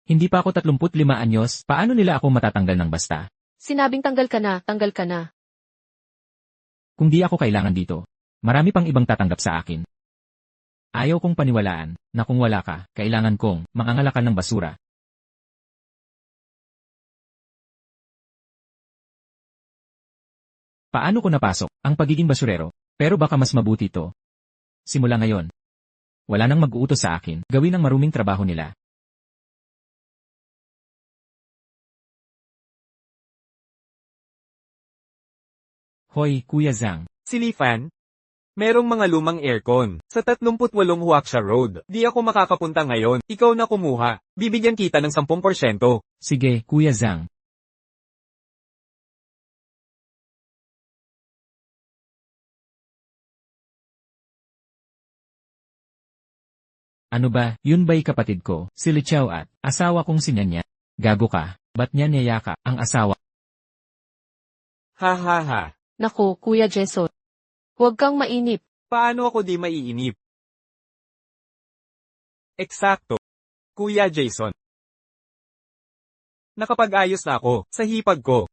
Hindi pa ako 35 anyos, paano nila ako matatanggal ng basta? Sinabing tanggal ka na, tanggal ka na. Kung di ako kailangan dito, marami pang ibang tatanggap sa akin. Ayaw kong paniwalaan na kung wala ka, kailangan kong mangangalakan ng basura. Paano ko napasok ang pagiging basurero? Pero baka mas mabuti to. Simula ngayon, wala nang mag-uutos sa akin, gawin ang maruming trabaho nila. Hoy, Kuya Zhang. Si Li Fan? Merong mga lumang aircon. Sa 38 Huaxia Road. Di ako makakapunta ngayon. Ikaw na kumuha. Bibigyan kita ng 10%. Sige, Kuya Zhang. Ano ba, yun ba'y kapatid ko, si Li Chao at asawa kong si Nyanya? Gago ka, ba't niya niyaya ang asawa? Ha ha ha. Naku, Kuya Jason. Huwag kang mainip. Paano ako di maiinip? Eksakto. Kuya Jason. Nakapag-ayos na ako sa hipag ko.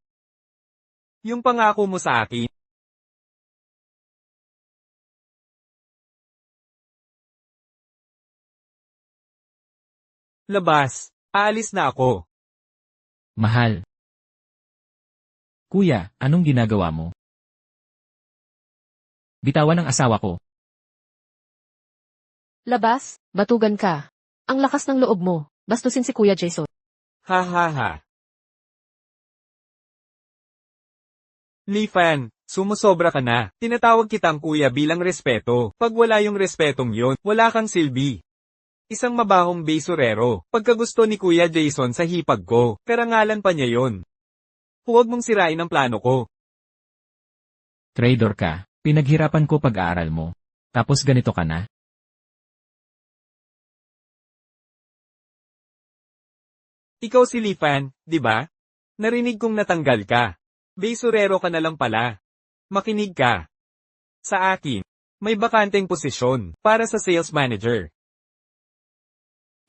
Yung pangako mo sa akin. Labas. Aalis na ako. Mahal. Kuya, anong ginagawa mo? Bitawan ang asawa ko. Labas, batugan ka. Ang lakas ng loob mo. Bastusin si Kuya Jason. Ha ha ha. Li Fan, sumusobra ka na. Tinatawag kitang kuya bilang respeto. Pag wala yung respetong yon, wala kang silbi. Isang mabahong basurero. Pagkagusto ni Kuya Jason sa hipag ko, karangalan pa niya yon. Huwag mong sirain ang plano ko. Trader ka. Pinaghirapan ko pag-aaral mo. Tapos ganito ka na? Ikaw si Li Fan, di ba? Narinig kong natanggal ka. Basurero ka na lang pala. Makinig ka. Sa akin, may bakanteng posisyon para sa sales manager.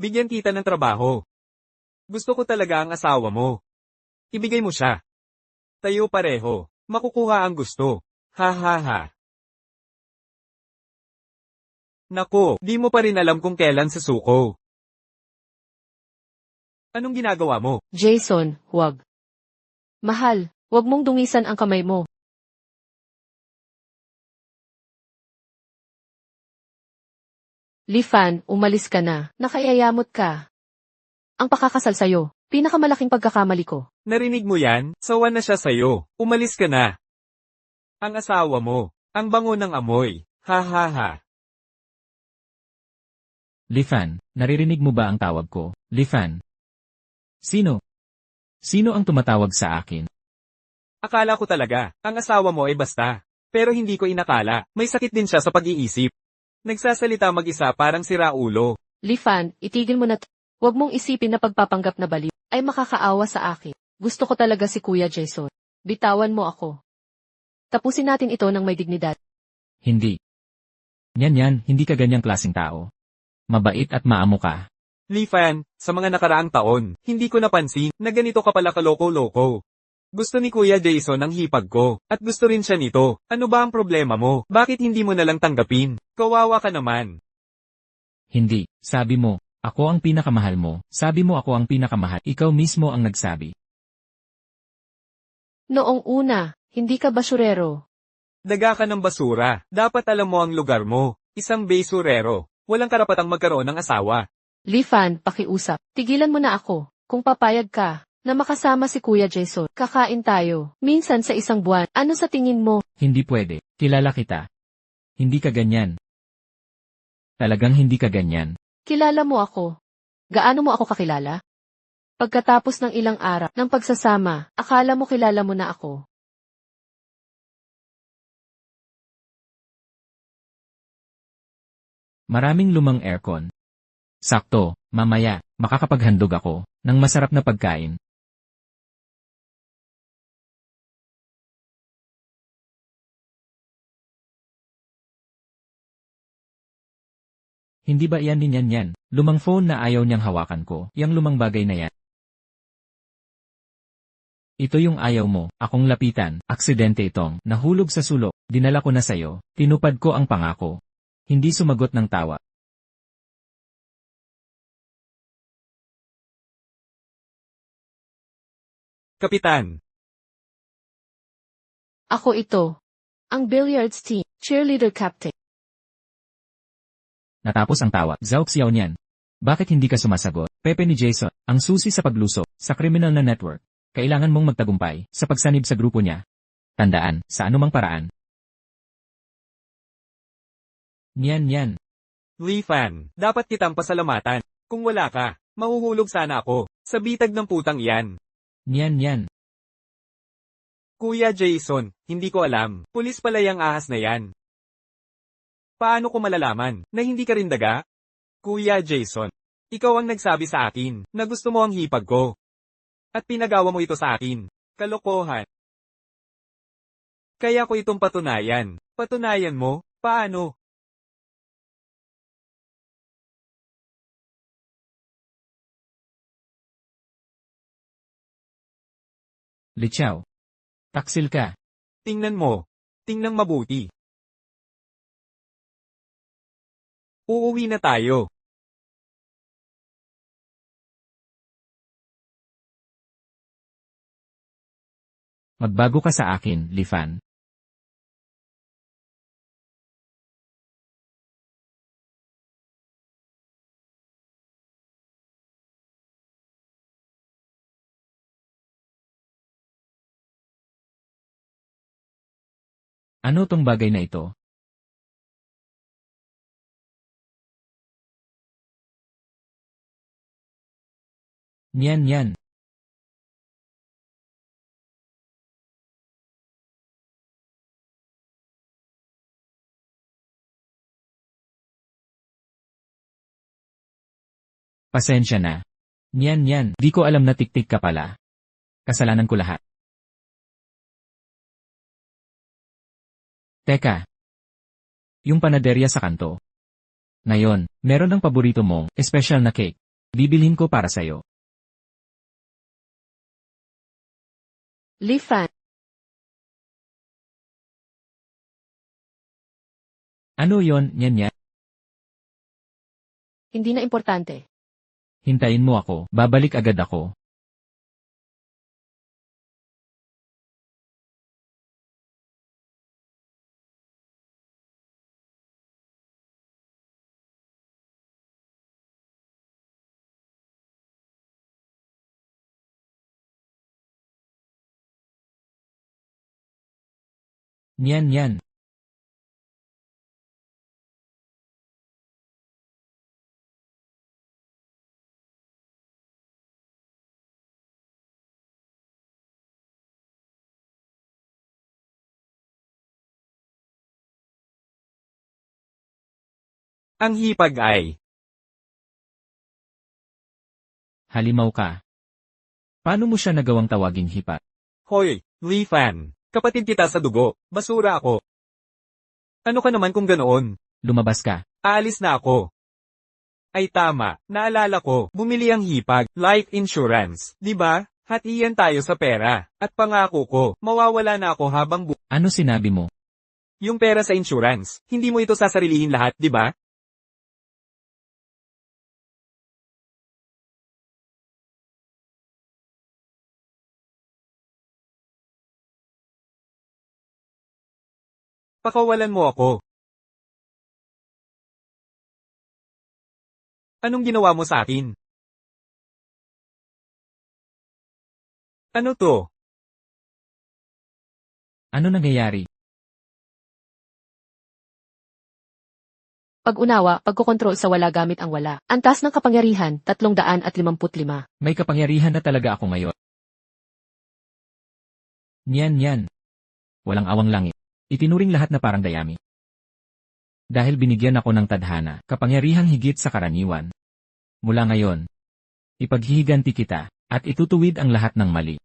Bigyan kita ng trabaho. Gusto ko talaga ang asawa mo. Ibigay mo siya. Tayo pareho. Makukuha ang gusto. Ha ha ha. Nako, di mo pa rin alam kung kailan susuko. Anong ginagawa mo? Jason, huwag. Mahal, huwag mong dungisan ang kamay mo. Li Fan, umalis ka na. Nakayayamot ka. Ang pakakasal sa'yo, pinakamalaking pagkakamali ko. Narinig mo yan? Sawa na siya sa'yo. Umalis ka na. Ang asawa mo. Ang bango ng amoy. Ha ha ha. Li Fan, naririnig mo ba ang tawag ko? Li Fan. Sino? Sino ang tumatawag sa akin? Akala ko talaga, ang asawa mo ay basta. Pero hindi ko inakala, may sakit din siya sa pag-iisip. Nagsasalita mag-isa parang siraulo. Li Fan, itigil mo na Huwag mong isipin na pagpapanggap na baliw ay makakaawa sa akin. Gusto ko talaga si Kuya Jason. Bitawan mo ako. Tapusin natin ito ng may dignidad. Hindi. Yan, hindi ka ganyang klaseng tao. Mabait at maamo ka. Li Fan, sa mga nakaraang taon, hindi ko napansin na ganito ka pala kaloko-loko. Gusto ni Kuya Jason ang hipag ko, at gusto rin siya nito. Ano ba ang problema mo? Bakit hindi mo nalang tanggapin? Kawawa ka naman. Hindi, sabi mo, ako ang pinakamahal mo. Sabi mo ako ang pinakamahal. Ikaw mismo ang nagsabi. Noong una, hindi ka basurero. Daga ka ng basura. Dapat alam mo ang lugar mo. Isang basurero. Walang karapatang magkaroon ng asawa. Li Fan, pakiusap. Tigilan mo na ako. Kung papayag ka, na makasama si Kuya Jason, kakain tayo. Minsan sa isang buwan. Ano sa tingin mo? Hindi pwede. Kilala kita. Hindi ka ganyan. Talagang hindi ka ganyan. Kilala mo ako. Gaano mo ako kakilala? Pagkatapos ng ilang araw ng pagsasama, akala mo kilala mo na ako. Maraming lumang aircon. Sakto, mamaya, makakapaghandog ako ng masarap na pagkain. Hindi ba iyan din yan? Lumang phone na ayaw niyang hawakan ko, yang lumang bagay na yan. Ito yung ayaw mo, akong lapitan, aksidente itong, nahulog sa sulok, dinala ko na sayo, tinupad ko ang pangako. Hindi sumagot ng tawa. Kapitan, Ako ito. Ang billiards team, cheerleader captain. Natapos ang tawa, Zaup siyaw niyan. Bakit hindi ka sumasagot? Pepe ni Jason, ang susi sa paglusok, sa kriminal na network. Kailangan mong magtagumpay, sa pagsanib sa grupo niya. Tandaan, sa anumang paraan. Niyan. Lee Fan, dapat kitang pasalamatan. Kung wala ka, mahuhulog sana ako, sa bitag ng putang iyan. Niyan. Kuya Jason, hindi ko alam, pulis pala yung ahas na yan. Paano ko malalaman, na hindi ka rin daga? Kuya Jason, ikaw ang nagsabi sa akin, na gusto mo ang hipag ko. At pinagawa mo ito sa akin. Kalokohan. Kaya ko itong patunayan. Patunayan mo? Paano? Lichaw. Taksil ka. Tingnan mo. Tingnan mabuti. Uuwi na tayo. Magbago ka sa akin, Lifan. Ano tong bagay na ito? Niyan. Pasensya na. Niyan. Di ko alam na tiktik ka pala. Kasalanan ko lahat. Teka. Yung panaderya sa kanto. Ngayon, meron ng paborito mong, espesyal na cake. Bibilhin ko para sa'yo. Lee Fan. Ano yon, niyan? Hindi na importante. Hintayin mo ako, babalik agad ako. Niyan. Ang hipag ay, Halimaw ka. Paano mo siya nagawang tawaging hipa? Hoy, Lee Fan, kapatid kita sa dugo, basura ako. Ano ka naman kung ganoon? Lumabas ka. Aalis na ako. Ay tama, naalala ko, bumili ang hipag, life insurance, di ba? Hatiyan tayo sa pera, at pangako ko, mawawala na ako habang Ano sinabi mo? yung pera sa insurance, hindi mo ito sasarilihin lahat, di ba? Pakawalan mo ako. Anong ginawa mo sa akin? Ano to? Ano nangyayari? Pag-unawa, pagkokontrol sa wala gamit ang wala. Antas ng kapangyarihan, 355. May kapangyarihan na talaga ako ngayon. Niyan. Walang awang langit. Itinuring lahat na parang dayami. Dahil binigyan ako ng tadhana, kapangyarihang higit sa karaniwan. Mula ngayon, ipaghihiganti kita, at itutuwid ang lahat ng mali.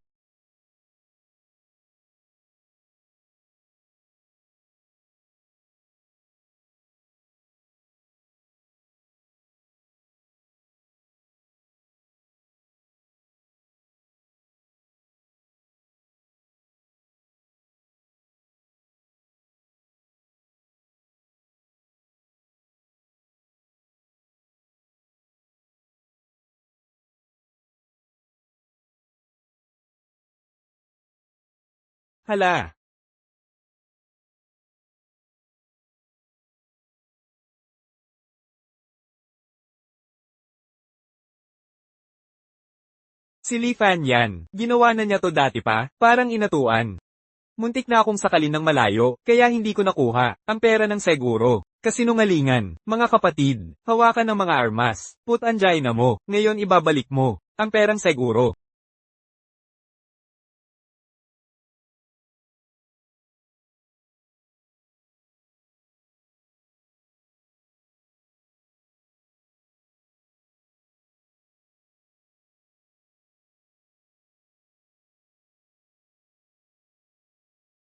Hala. Si Li Fan yan. Ginawa na niya to dati pa, parang inatuan. Muntik na akong sakalin ng malayo, kaya hindi ko nakuha ang pera ng seguro. Kasinungalingan, mga kapatid, hawakan ng mga armas, put angina mo, ngayon ibabalik mo ang perang seguro.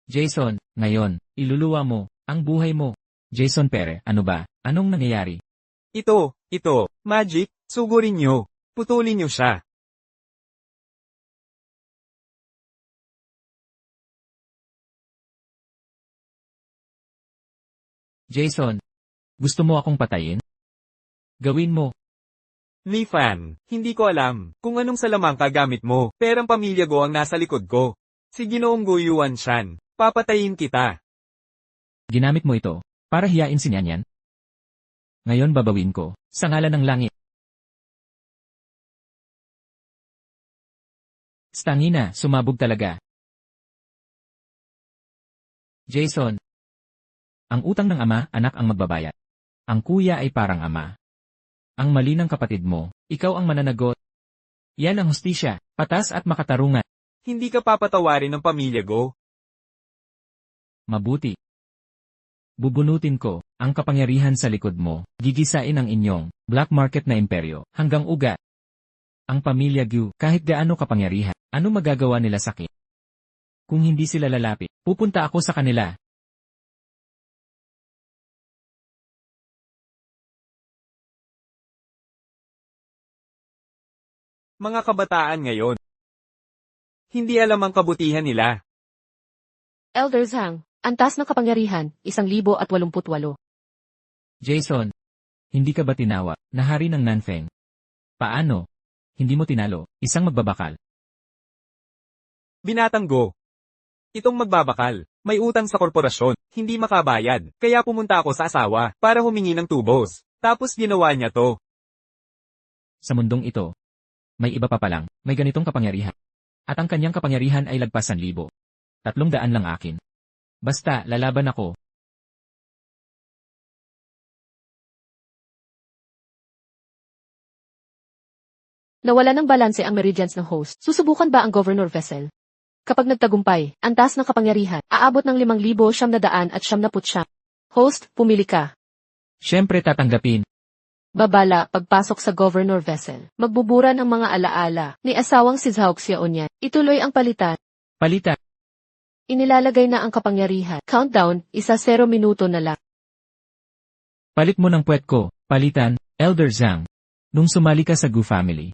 Jason, ngayon, iluluwa mo ang buhay mo. Jason Pere, ano ba? Anong nangyayari? Ito, magic, sugurin nyo, putulin nyo siya. Jason, gusto mo akong patayin? Gawin mo. Li Fan, hindi ko alam kung anong salamangka gamit mo, perang pamilya ko ang nasa likod ko. Si Ginoong Gu Yuan Shan, papatayin kita. Ginamit mo ito para hiyain si Nyanyan? Ngayon babawin ko, sa ngalan ng langit. Stangina, sumabog talaga. Jason, ang utang ng ama, anak ang magbabayad. Ang kuya ay parang ama. Ang mali ng kapatid mo, ikaw ang mananagot. Yan ang hustisya, patas at makatarungan. Hindi ka papatawarin ng pamilya ko. Mabuti. Bubunutin ko ang kapangyarihan sa likod mo, gigisain ang inyong black market na imperyo hanggang ugat. Ang pamilya Gu, kahit gaano kapangyarihan, ano magagawa nila sa akin? Kung hindi sila lalapit, pupunta ako sa kanila. Mga kabataan ngayon. Hindi alam ang kabutihan nila. Elder Zhang, antas ng kapangyarihan, 1088. Jason, hindi ka ba tinawa na hari ng Nanfeng? Paano? Hindi mo tinalo, isang magbabakal. Binatang Go. Itong magbabakal, may utang sa korporasyon, hindi makabayad, kaya pumunta ako sa asawa para humingi ng tubos. Tapos ginawa niya to. Sa mundong ito, may iba pa palang, may ganitong kapangyarihan. At ang kanyang kapangyarihan ay lagpas 1,000. 300 lang akin. Basta, lalaban ako. Nawala ng balanse ang meridians ng host. Susubukan ba ang Governor Vessel? Kapag nagtagumpay, antas ng kapangyarihan, aabot ng 5,999. Host, pumili ka. Siyempre tatanggapin. Babala, pagpasok sa Governor Vessel. Magbuburan ang mga alaala ni asawang si Zhao Xiaonian. Ituloy ang palitan. Palitan. Inilalagay na ang kapangyarihan. Countdown, 1-0 minuto na lang. Palit mo ng puwet ko, palitan, Elder Zhang. Nung sumali ka sa Gu family.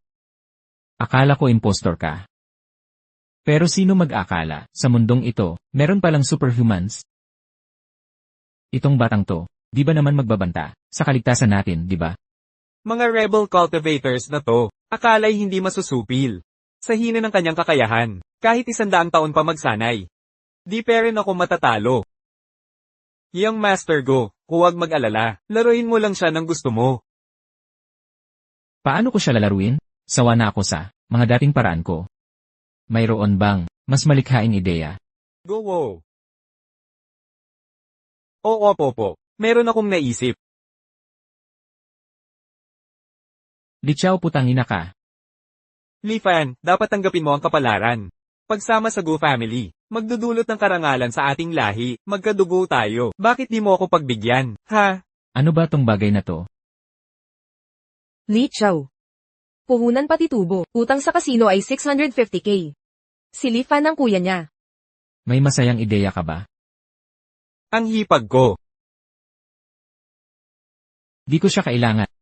Akala ko impostor ka. Pero sino mag-akala, sa mundong ito, meron palang superhumans? Itong batang to, di ba naman magbabanta, sa kaligtasan natin, di ba? Mga rebel cultivators na to, akala'y hindi masusupil. Sa hina ng kanyang kakayahan, kahit 100 taon pa magsanay. Di pa rin ako matatalo. Young Master Go, huwag mag-alala, laruin mo lang siya ng gusto mo. Paano ko siya lalaruin? Sawa na ako sa mga dating paraan ko. Mayroon bang mas malikhaing ideya? Go wow. Oo po. Meron akong naisip. Lichaw putangina ka. Li Fan, dapat tanggapin mo ang kapalaran. Pagsama sa Gu family, magdudulot ng karangalan sa ating lahi, magkadugo tayo. Bakit di mo ako pagbigyan, ha? Ano ba tong bagay na to? Li Chao. Puhunan pati tubo. Utang sa kasino ay 650k. Si Li Fan ang kuya niya. May masayang ideya ka ba? Ang hipag ko. Di ko siya kailangan.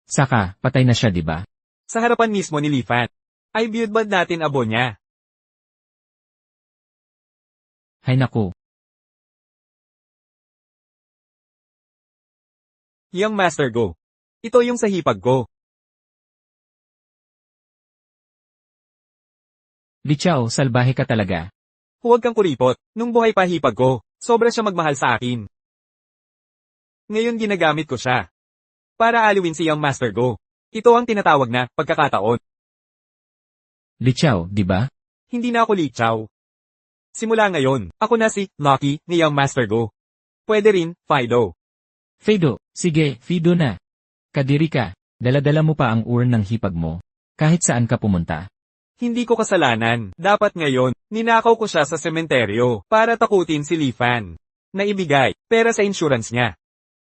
Saka, patay na siya di ba? Sa harapan mismo ni Li Fan. Ay biyudbad natin abo niya. Hay naku. Young Master Go. Ito yung sa hipag ko. Lichaw, salbahe ka talaga. Huwag kang kuripot. Nung buhay pa hipag ko, sobra siya magmahal sa akin. Ngayon ginagamit ko siya. Para aliwin si Young Master Go. Ito ang tinatawag na pagkakataon. Li Chao, di ba? Hindi na ako Li Chao. Simula ngayon, ako na si Lucky ni Young Master Go. Pwede rin, Fido. Fido, sige, Fido na. Kadiri ka, dala-dala mo pa ang urn ng hipag mo. Kahit saan ka pumunta. Hindi ko kasalanan. Dapat ngayon, ninakaw ko siya sa sementeryo para takutin si Li Fan. Naibigay, pera sa insurance niya.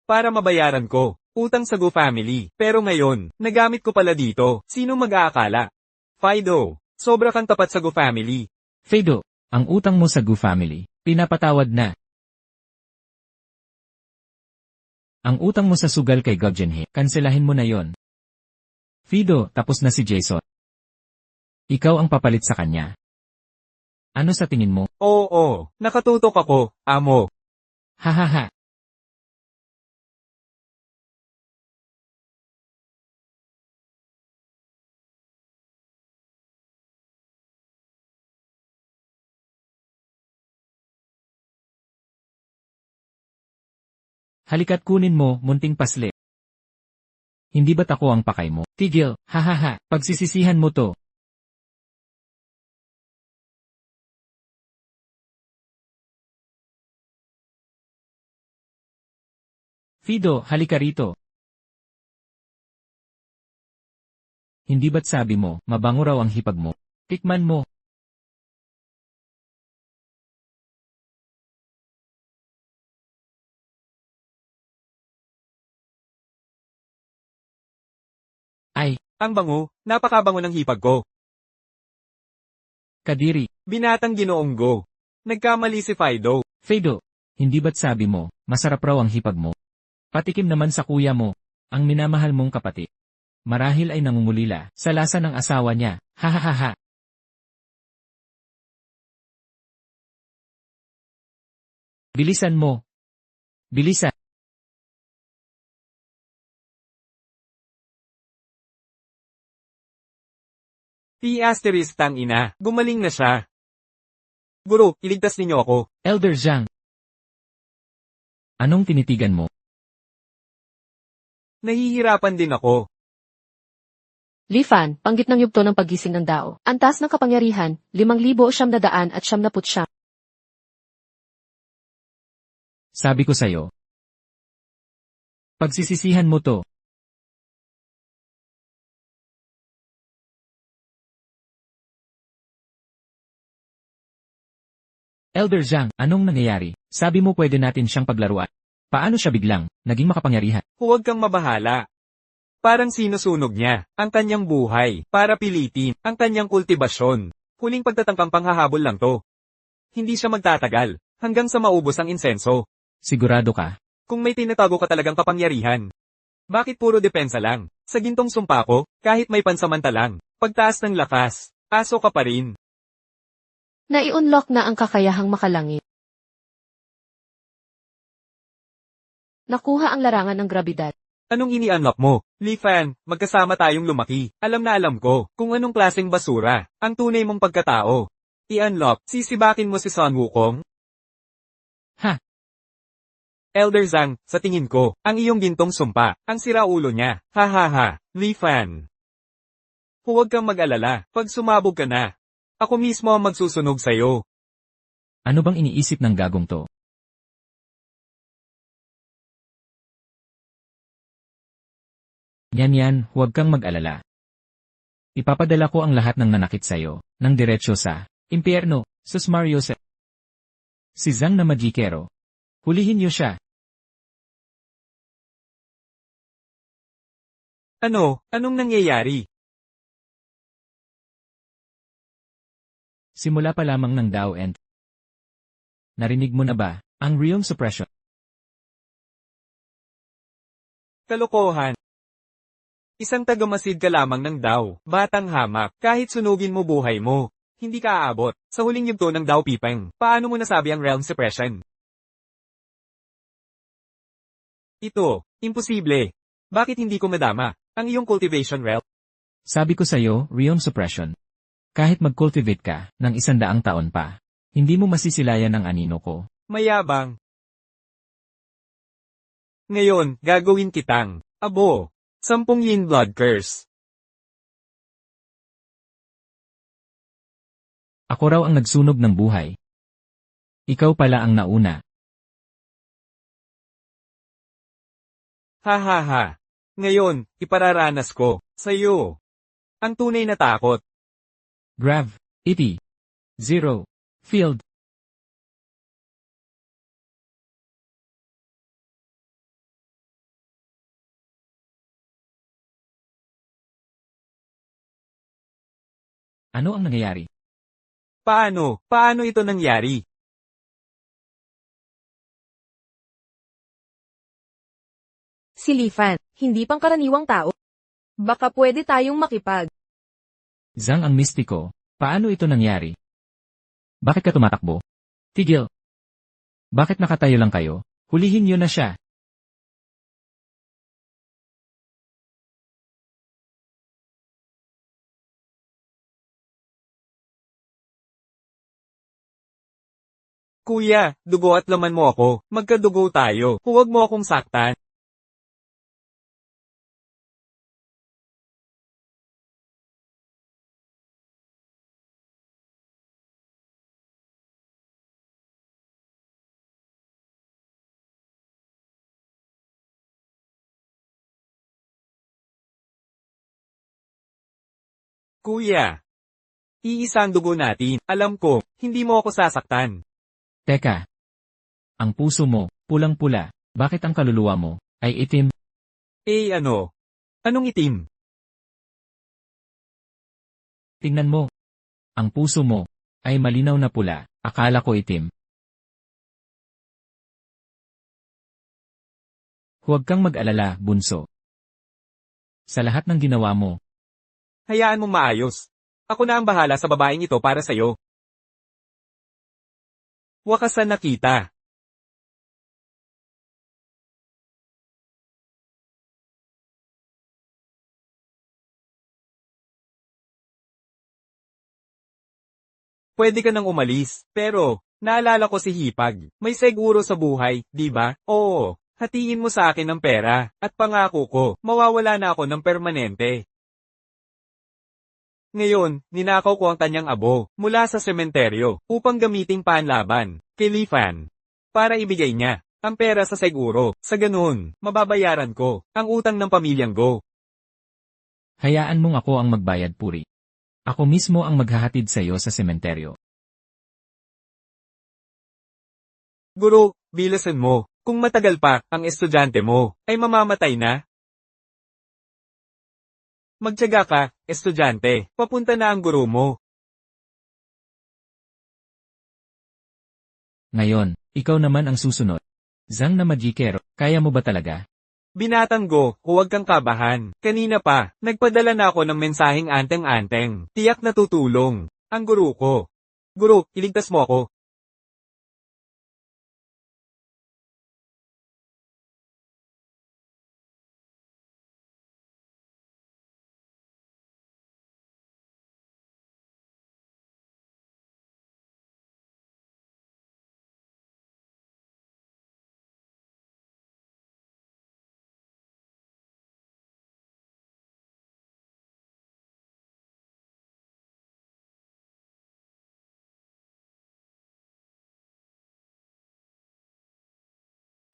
Para mabayaran ko, utang sa Go family. Pero ngayon, nagamit ko pala dito. Sino mag-aakala? Fido, sobra kang tapat sa Go family. Fido, ang utang mo sa Gu family, pinapatawad na. Ang utang mo sa sugal kay Gokjenhe, kanselahin mo na yon. Fido, tapos na si Jason. Ikaw ang papalit sa kanya. Ano sa tingin mo? Oo, nakatutok ako, amo. Hahaha. Halika't kunin mo, munting pasli. Hindi ba't ako ang pakay mo? Tigil, hahaha, pagsisisihan mo to. Fido, halika rito. Hindi ba't sabi mo, mabango raw ang hipag mo? Tikman mo. Ay, Ang bango, napakabango ng hipag ko. kadiri. Binatang Ginoong Go. Nagkamali si Fido. Fido, hindi ba't sabi mo, masarap raw ang hipag mo? Patikim naman sa kuya mo, ang minamahal mong kapatid. Marahil ay nangungulila sa lasa ng asawa niya, hahaha. Bilisan mo. Bilisan. T** tang ina, gumaling na siya. Guro, iligtas ninyo ako. Elder Zhang. Anong tinitigan mo? Nahihirapan din ako. Li Fan, panggit ng yugto ng paggising ng Dao. Antas ng kapangyarihan, 5,999. Sabi ko sa'yo. Pagsisisihan mo to. Elder Zhang, anong nangyayari? Sabi mo pwede natin siyang paglaruan. Paano siya biglang naging makapangyarihan? Huwag kang mabahala. Parang sinusunog niya ang kanyang buhay para pilitin ang kanyang kultibasyon. Huling pagtatangkang panghahabol lang to. Hindi siya magtatagal hanggang sa maubos ang insenso. Sigurado ka? Kung may tinatago ka talagang kapangyarihan. Bakit puro depensa lang? Sa gintong sumpa ko, kahit may pansamantalang pagtaas ng lakas, aso ka pa rin. Nai-unlock na ang kakayahang makalangit. Nakuha ang larangan ng grabidad. Anong ini-unlock mo? Li Fan, magkasama tayong lumaki. Alam na alam ko kung anong klaseng basura ang tunay mong pagkatao. I-unlock, sisibakin mo si Sun Wukong? Ha? Elder Zhang, sa tingin ko, ang iyong gintong sumpa, ang siraulo niya. Ha ha ha, Li Fan. Huwag kang mag-alala, pag sumabog ka na. Ako mismo ang magsusunog sa'yo. Ano bang iniisip ng gagong to? Yan, huwag kang mag-alala. Ipapadala ko ang lahat ng nanakit sa'yo, ng diretsyo sa impyerno, sus Mario sa... Si Zhang na magikero. Hulihin niyo siya. Ano? Anong nangyayari? Simula pa lamang ng Dao and... Narinig mo na ba, ang realm suppression? Kalokohan. Isang tagamasid ka lamang ng Dao, batang hamak, kahit sunugin mo buhay mo. Hindi ka aabot. Sa huling yugto ng Dao Pipeng, paano mo nasabi ang realm suppression? Ito, imposible. Bakit hindi ko madama ang iyong cultivation realm? Sabi ko sa'yo, realm suppression. Kahit mag-cultivate ka ng 100 taon pa, Hindi mo masisilayan ang anino ko. Mayabang. Ngayon, gagawin kitang, abo, 10 yin blood curse. Ako raw ang nagsunog ng buhay. Ikaw pala ang nauna. Ha ha ha. Ngayon, ipararanas ko, sa'yo, ang tunay na takot. Grav, iti. 0. Field. Ano ang nangyayari? Paano? Paano ito nangyari? Si Li Fan, hindi pangkaraniwang tao. Baka pwede tayong makipag. Zhang ang mistiko. Paano ito nangyari? Bakit ka tumatakbo? Tigil. Bakit nakatayo lang kayo? Hulihin niyo na siya. Kuya, dugo at laman mo ako. Magkadugo tayo. Huwag mo akong saktan. Kuya, iisa ang dugo natin. Alam ko, hindi mo ako sasaktan. Teka. Ang puso mo, pulang-pula. Bakit ang kaluluwa mo, ay itim? Eh ano? Anong itim? Tingnan mo. Ang puso mo, ay malinaw na pula. Akala ko itim. Huwag kang mag-alala, bunso. Sa lahat ng ginawa mo, Hayaan mong maayos. Ako na ang bahala sa babaeng ito para sa'yo. Wakasan na kita. Pwede ka nang umalis, pero, naalala ko si Hipag. May seguro sa buhay, di ba? Oo. Hatiin mo sa akin ang pera, at pangako ko, mawawala na ako ng permanente. Ngayon, ninakaw ko ang kanyang abo, mula sa sementeryo, upang gamiting panlaban, kay Li Fan. Para ibigay niya, ang pera sa seguro, sa ganun, mababayaran ko, ang utang ng pamilyang Go. hayaan mong ako ang magbayad, puri. Ako mismo ang maghahatid sa iyo sa sementeryo. Guro, bilasan mo, kung matagal pa, ang estudyante mo, ay mamamatay na. Magtiyaga ka, estudyante, papunta na ang guro mo. Ngayon, ikaw naman ang susunod. Zhang na magikero, kaya mo ba talaga? Binatang Go, huwag kang kabahan. Kanina pa, nagpadala na ako ng mensaheng anteng-anteng. Tiyak na tutulong. Ang guro ko. Guro, iligtas mo ako.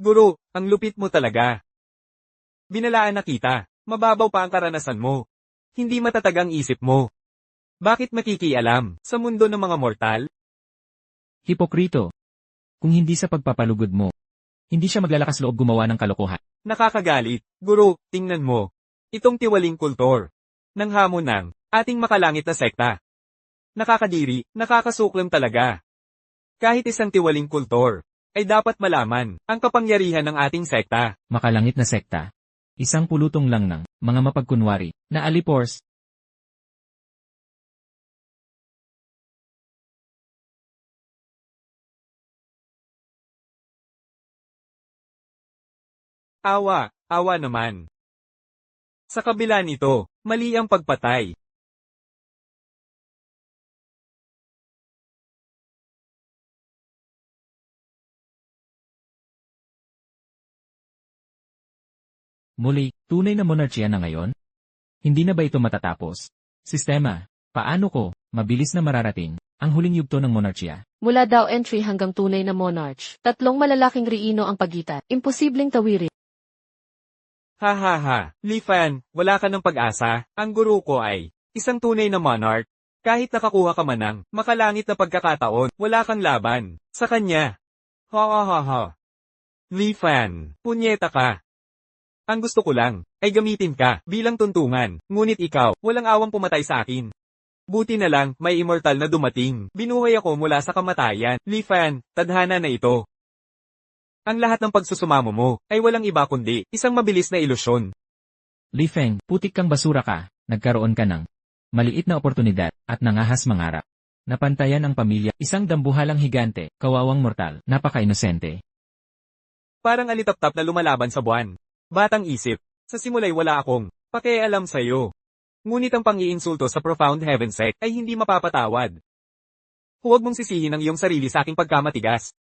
Guro, ang lupit mo talaga. Binalaan na kita. Mababaw pa ang karanasan mo. Hindi matatag ang isip mo. Bakit makikialam sa mundo ng mga mortal? Hipokrito. Kung hindi sa pagpapalugod mo, hindi siya maglalakas loob gumawa ng kalokohan. Nakakagalit. Guro, tingnan mo. Itong tiwaling kultor. Nang hamon ng ating makalangit na sekta. Nakakadiri, nakakasuklam talaga. Kahit isang tiwaling kultor, ay dapat malaman ang kapangyarihan ng ating sekta. Makalangit na sekta. Isang pulutong lang ng mga mapagkunwari na alipors. Awa, awa naman. Sa kabila nito, mali ang pagpatay. Muli, tunay na monarchiya na ngayon? Hindi na ba ito matatapos? Sistema, paano ko, mabilis na mararating, ang huling yugto ng monarchiya? Mula daw entry hanggang tunay na monarch. 3 malalaking riino ang pagitan. Imposibleng tawirin. Ha ha ha, Li Fan, wala ka ng pag-asa. Ang guru ko ay isang tunay na monarch. Kahit nakakuha ka man ng makalangit na pagkakataon, wala kang laban sa kanya. Ha ha ha ha. Li Fan, punyeta ka. Ang gusto ko lang ay gamitin ka bilang tuntungan, ngunit ikaw, walang awang pumatay sa akin. Buti na lang, may immortal na dumating. Binuhay ako mula sa kamatayan. Li Fan, tadhana na ito. Ang lahat ng pagsusumamo mo ay walang iba kundi isang mabilis na ilusyon. Li Feng, putik kang basura ka, nagkaroon ka ng maliit na oportunidad at nangahas mangarap. Napantayan ang pamilya, isang dambuhalang higante, kawawang mortal, napaka-inosente. Parang alitap-tap na lumalaban sa buwan. Batang isip, sa simula'y wala akong pakialam sa'yo. Ngunit ang pang-iinsulto sa profound heaven sect ay hindi mapapatawad. Huwag mong sisihin ang iyong sarili sa aking pagkamatigas.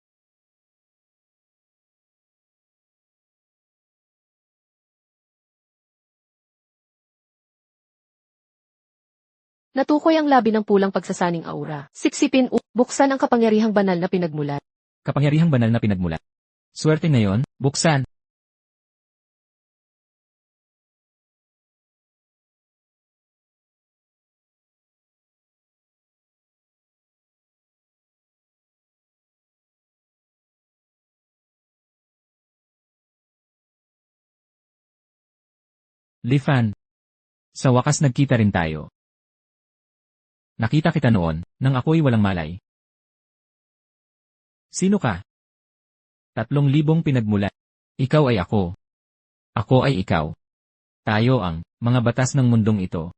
Natukoy ang labi ng pulang pagsasaning aura. Siksipin buksan ang kapangyarihang banal na pinagmulan. Kapangyarihang banal na pinagmulan. Swerte ngayon, buksan. Li Fan. Sa wakas nagkita rin tayo. Nakita kita noon, nang ako'y walang malay. Sino ka? 3,000 pinagmulan. Ikaw ay ako. Ako ay ikaw. Tayo ang mga batas ng mundong ito.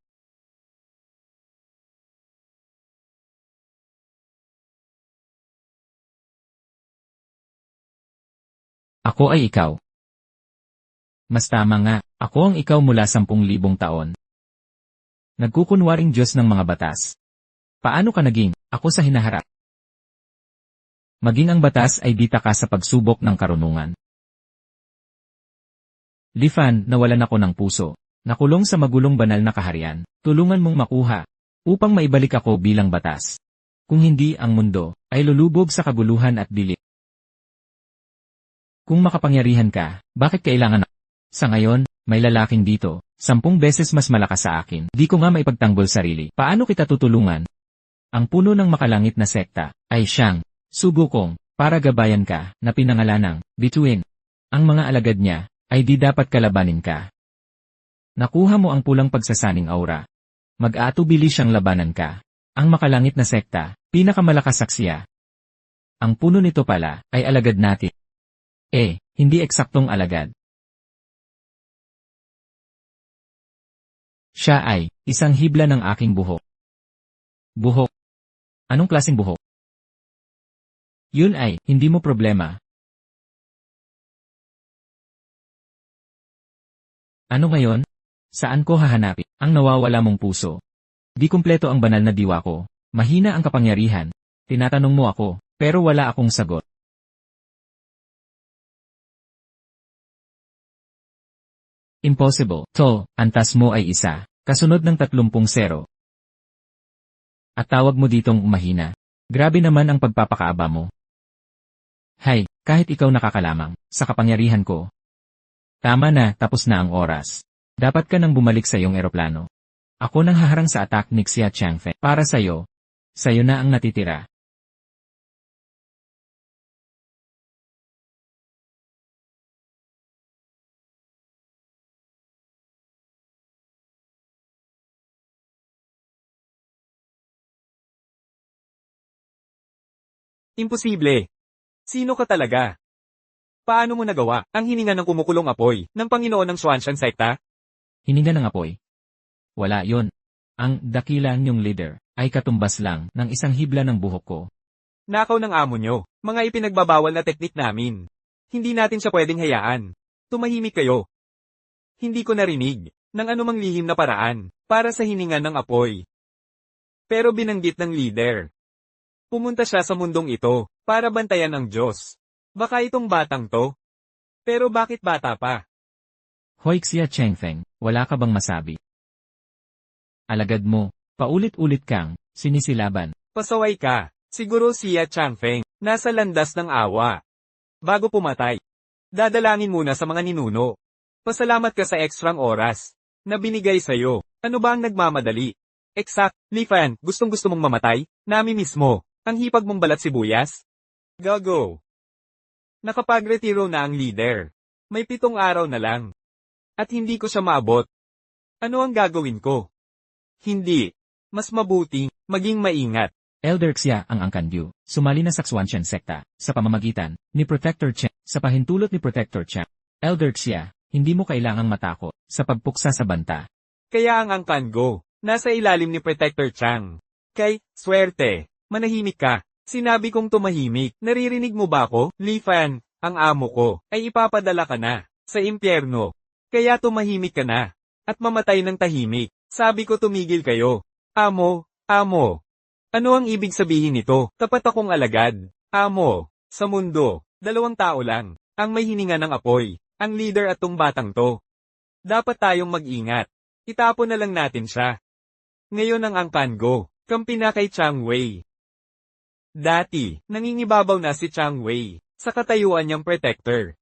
Ako ay ikaw. Mas tama nga, ako ang ikaw mula 10,000 taon. Nagkukunwaring Diyos ng mga batas. Paano ka naging ako sa hinaharap? Maging ang batas ay di taka sa pagsubok ng karunungan. Li Fan, nawalan ako ng puso. Nakulong sa magulong banal na kaharian. Tulungan mong makuha upang maibalik ako bilang batas. Kung hindi, ang mundo ay lulubog sa kaguluhan at dilim. Kung makapangyarihan ka, bakit kailangan ako? Sa ngayon, may lalaking dito, 10 beses mas malakas sa akin. Di ko nga maipagtanggol sarili. Paano kita tutulungan? Ang puno ng makalangit na sekta ay siyang subukong para gabayan ka na pinangalanang bituin. Ang mga alagad niya ay di dapat kalabanin ka. Nakuha mo ang pulang pagsasaning aura. Mag-aatubili siyang labanan ka. Ang makalangit na sekta, pinakamalakas saksiya. Ang puno nito pala ay alagad natin. Hindi eksaktong alagad. Siya ay isang hibla ng aking buhok. Buhok? Anong klaseng buhok? Yun ay hindi mo problema. Ano ngayon? Saan ko hahanapin ang nawawala mong puso? Di kumpleto ang banal na diwa ko. Mahina ang kapangyarihan. Tinatanong mo ako, pero wala akong sagot. Impossible. Antas mo ay isa, kasunod ng 30. At tawag mo ditong mahina. Grabe naman ang pagpapakaaba mo. Hay, kahit ikaw nakakalamang, sa kapangyarihan ko. Tama na, tapos na ang oras. Dapat ka nang bumalik sa iyong eroplano. Ako nang haharang sa attack ni Xia Changfei. Para sa'yo. Sa'yo na ang natitira. Imposible. Sino ka talaga? Paano mo nagawa ang hininga ng kumukulong apoy ng Panginoon ng Xuanshan sekta? Hininga ng apoy. Wala yon. Ang dakila niyong leader ay katumbas lang ng isang hibla ng buhok ko. Nakaw ng amo nyo, mga ipinagbabawal na teknik namin. Hindi natin siya pwedeng hayaan. Tumahimik kayo. Hindi ko narinig ng anumang lihim na paraan para sa hininga ng apoy. Pero binanggit ng leader. Pumunta siya sa mundong ito para bantayan ang Diyos. Baka itong batang to. Pero bakit bata pa? Hoy Xia Chengfeng, wala ka bang masabi? Alagad mo, paulit-ulit kang, sinisilaban. Pasaway ka. Siguro siya Changfeng, nasa landas ng awa. Bago pumatay, dadalangin muna sa mga ninuno. Pasalamat ka sa ekstrang oras na binigay sa'yo. Ano ba ang nagmamadali? Exact, Li Fan, gustong-gusto mong mamatay? Nami mismo, ang hipag mong balat sibuyas? Go. Nakapagretiro na ang leader. May 7 araw na lang. At hindi ko siya maabot. Ano ang gagawin ko? Hindi. Mas mabuting, maging maingat. Elder Xia ang Angkanyu, sumali na sa Xuanchen sekta, sa pamamagitan ni Protector Chen, sa pahintulot ni Protector Chen. Elder Xia, hindi mo kailangang matakot sa pagpuksa sa banta. Kaya ang Angkango, nasa ilalim ni Protector Chang. Kay, swerte, manahimik ka. Sinabi kong tumahimik, naririnig mo ba ako? Li Fan, ang amo ko, ay ipapadala ka na sa impyerno. Kaya tumahimik ka na, at mamatay ng tahimik. Sabi ko tumigil kayo. Amo. Ano ang ibig sabihin nito? Tapat akong alagad. Amo. Sa mundo, 2 tao lang, ang may hininga ng apoy, ang leader at tong batang to. Dapat tayong mag-ingat. Itapon na lang natin siya. Ngayon ang Angkango, kampi na kay Chang Wei. Dati, nangingibabaw na si Chang Wei, sa katayuan niyang protector.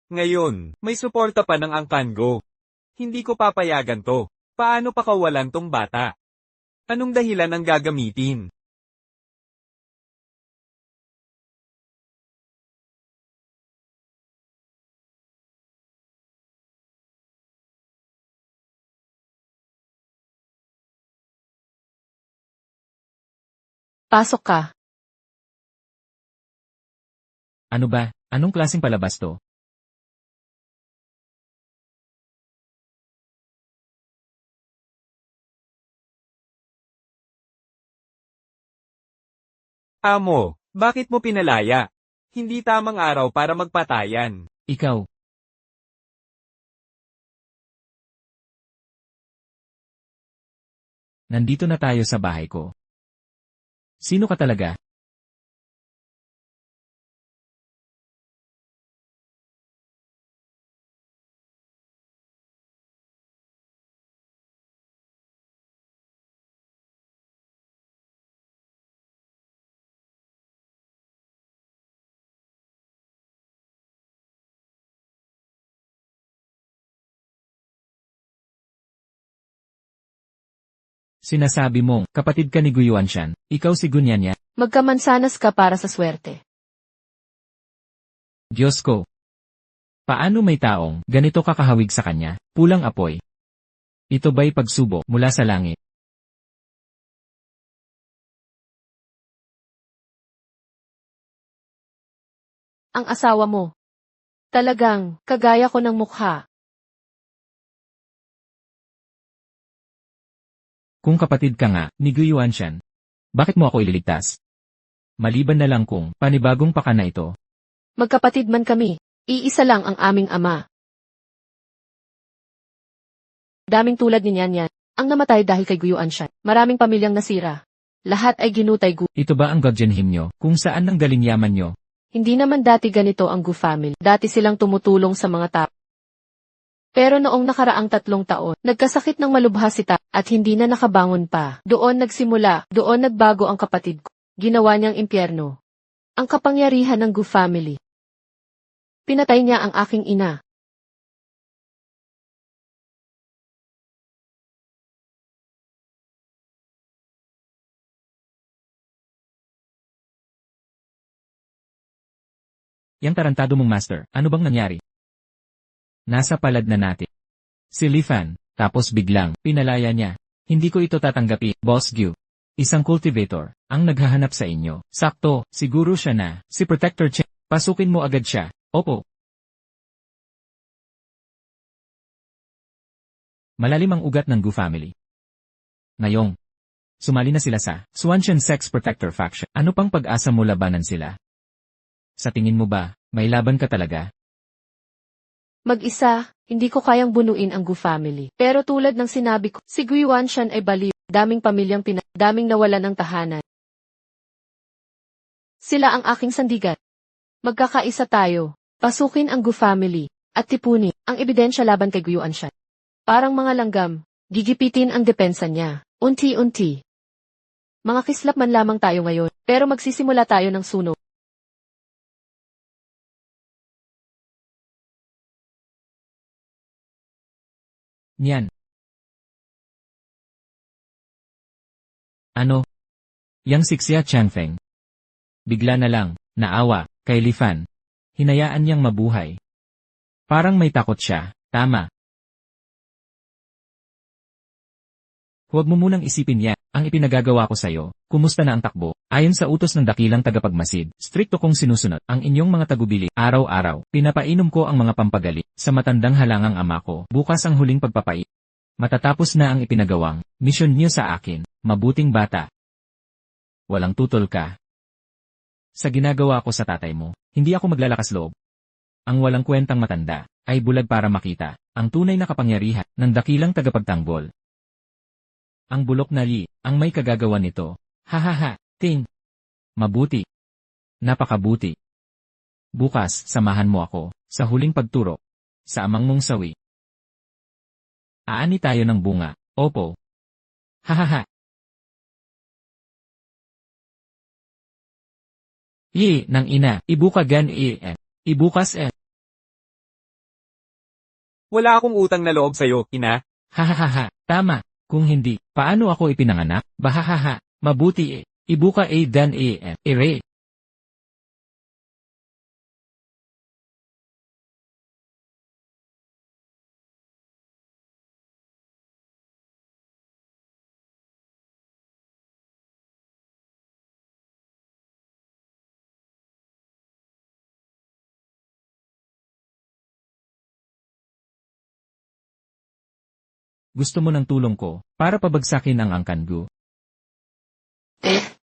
Ngayon, may suporta pa ng Angkango. Hindi ko papayagan to. Paano pakawalan tong bata? Anong dahilan ang gagamitin? Pasok ka. Ano ba? Anong klaseng palabas to? Amo, bakit mo pinalaya? Hindi tamang araw para magpatayan. Ikaw. Nandito na tayo sa bahay ko. Sino ka talaga? Sinasabi mong, kapatid ka ni Guyuanshan, ikaw si Gunyanya. Magkamansanas ka para sa swerte. Diyos ko. Paano may taong ganito kakahawig sa kanya, pulang apoy? Ito ba'y pagsubok mula sa langit? Ang asawa mo. Talagang, kagaya ko ng mukha. Kung kapatid ka nga, ni Guyuanshan, bakit mo ako ililigtas? Maliban na lang kung panibagong paka na ito. Magkapatid man kami, iisa lang ang aming ama. Daming tulad ni Nyanyan, ang namatay dahil kay Guyuanshan. Maraming pamilyang nasira. Lahat ay ginutay Gu. Ito ba ang Godjenhim nyo, kung saan nanggaling yaman nyo? Hindi naman dati ganito ang Gu family. Dati silang tumutulong sa mga tao. Pero noong nakaraang 3 taon, nagkasakit ng malubha si Ta, at hindi na nakabangon pa. Doon nagbago ang kapatid ko. Ginawa niyang impyerno. Ang kapangyarihan ng Gu family. Pinatay niya ang aking ina. Yang tarantado mong master, ano bang nangyari? Nasa palad na natin. Si Li Fan, tapos biglang, pinalaya niya. Hindi ko ito tatanggapin, Boss Gu. Isang cultivator, ang naghahanap sa inyo. Sakto, siguro siya na, si Protector Chen. Pasukin mo agad siya. Opo. Malalim ang ugat ng Gu family. Ngayong, sumali na sila sa Xuanchen Sex Protector Faction. Ano pang pag-asa mo labanan sila? Sa tingin mo ba, may laban ka talaga? Mag-isa, hindi ko kayang bunuin ang Gu family. Pero tulad ng sinabi ko, si Guyuanshan ay baliw. Daming pamilyang daming nawalan ng tahanan. Sila ang aking sandigan. Magkakaisa tayo. Pasukin ang Gu family. at tipuni ang ebidensya laban kay Guyo Anshan. Parang mga langgam, gigipitin ang depensa niya, unti-unti. Mga kislap man lamang tayo ngayon, pero magsisimula tayo ng sunog. Niyan. Ano? Yang Sixia Changfeng. Bigla na lang, naawa, kay Li Fan. Hinayaan niyang mabuhay. Parang may takot siya, tama. Huwag mo munang isipin yan, ang ipinagagawa ko sa'yo, kumusta na ang takbo? Ayon sa utos ng dakilang tagapagmasid, strikto kong sinusunod ang inyong mga tagubili, araw-araw, pinapainom ko ang mga pampagali, sa matandang halangang ama ko, bukas ang huling pagpapai. Matatapos na ang ipinagawang, misyon niyo sa akin, mabuting bata. Walang tutol ka. Sa ginagawa ko sa tatay mo, hindi ako maglalakas loob. Ang walang kwentang matanda, ay bulag para makita, ang tunay na kapangyarihan, ng dakilang tagapagtanggol. Ang bulok na Li, ang may kagagawa nito. Hahaha, ting. Mabuti. Napakabuti. Bukas, samahan mo ako, sa huling pagturo. Sa amang mong sawi. Aani tayo ng bunga, opo. Hahaha. Nang ina, ibuka gan ibukas Wala akong utang na loob sa'yo, ina. Hahaha, tama. Kung hindi, paano ako ipinanganak? Bahahaha, mabuti ibuka dan ere. Gusto mo ng tulong ko, para pabagsakin ang Angkangu.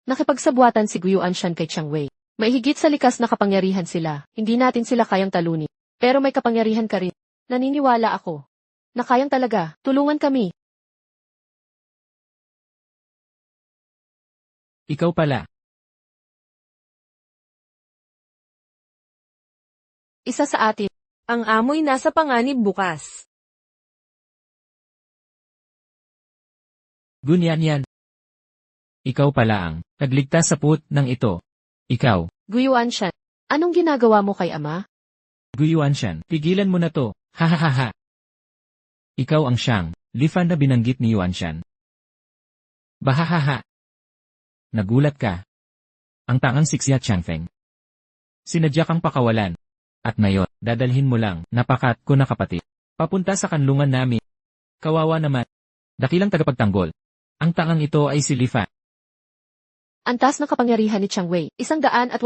Nakipagsabuatan si Guyo Anshan kay Chiang Wei. May higit sa likas na kapangyarihan sila, hindi natin sila kayang talunin. Pero may kapangyarihan ka rin. Naniniwala ako. Na kayang talaga, tulungan kami. Ikaw pala. Isa sa atin. Ang amoy nasa panganib bukas. Gunyan yan. Ikaw pala ang nagligtas sa put ng ito. Ikaw, Guyo Anshan, anong ginagawa mo kay ama? Guyuan Shan, pigilan mo na to. Hahaha. Ikaw ang siyang, Li Fan na binanggit ni Yuan Shan. Bahahaha. Nagulat ka. Ang tangang Sixia Changfeng. Sinadya kang pakawalan. At ngayon, dadalhin mo lang, napakat ko na kapatid. Papunta sa kanlungan namin. Kawawa naman. Dakilang tagapagtanggol. Ang tangang ito ay si Li Fan. Antas ng kapangyarihan ni Chiang Wei, 188,500.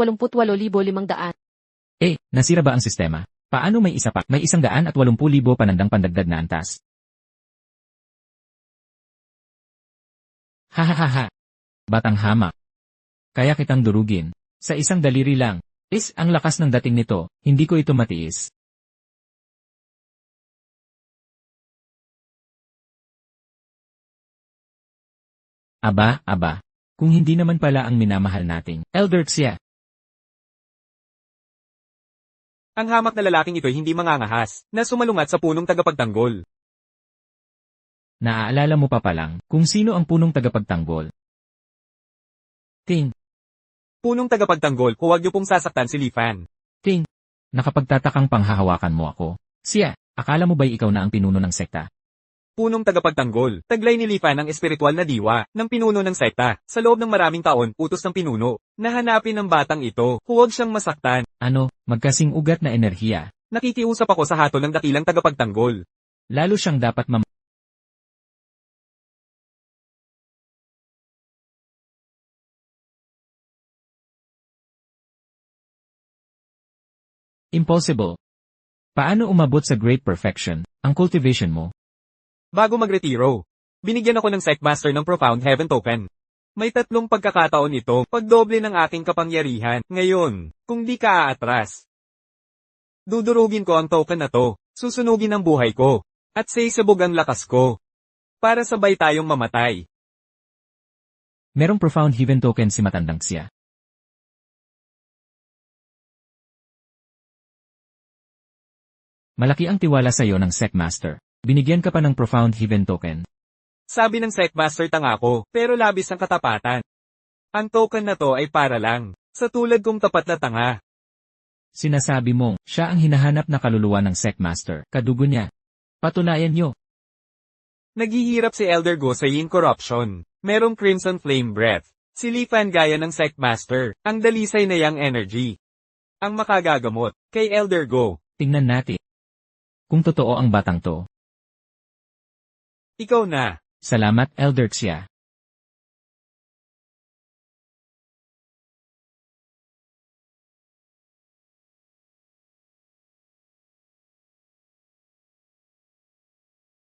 Nasira ba ang sistema? Paano may isa pa? May 180,000 panandang pandagdag na antas. Hahaha. Batang hama. Kaya kitang durugin. Sa isang daliri lang. Ang lakas ng dating nito, hindi ko ito matiis. Aba. Kung hindi naman pala ang minamahal nating Elder Xia. Ang hamak na lalaking ito'y hindi mangangahas, na sumalungat sa punong tagapagtanggol. Naaalala mo pa palang kung sino ang punong tagapagtanggol. Ting. Punong tagapagtanggol, huwag niyo pong sasaktan si Li Fan. Ting. Nakapagtatakang panghahawakan mo ako. Xia, akala mo ba'y ikaw na ang pinuno ng sekta? Punong tagapagtanggol, taglay ni Li Fan ang espiritual na diwa, ng pinuno ng sekta. Sa loob ng maraming taon, utos ng pinuno, nahanapin ng batang ito, huwag siyang masaktan. Ano, magkasing ugat na enerhiya. Nakikiusap ako sa hatol ng dakilang tagapagtanggol. Lalo siyang dapat Impossible. Paano umabot sa great perfection, ang cultivation mo? Bago magretiro, binigyan ako ng Sectmaster ng Profound Heaven Token. May 3 pagkakataon ito, pagdoble ng aking kapangyarihan. Ngayon, kung di ka aatras, dudurugin ko ang token na to, susunugin ang buhay ko, at sisabog ang lakas ko. Para sabay tayong mamatay. Merong Profound Heaven Token si matandang Xia. Malaki ang tiwala sa'yo ng Secmaster. Binigyan ka pa ng Profound Heaven Token. Sabi ng Secmaster tanga ko, pero labis ang katapatan. Ang token na to ay para lang, sa tulad kong tapat na tanga. Sinasabi mong, siya ang hinahanap na kaluluwa ng Secmaster, kadugo niya. Patunayan nyo. Naghihirap si Elder Go sa yin corruption. Merong Crimson Flame Breath. Si Li Fan gaya ng Secmaster, ang dalisay na yang energy. Ang makagagamot, kay Elder Go. Tingnan natin. Kung totoo ang batang to. Ikaw na. Salamat, Elder Xia.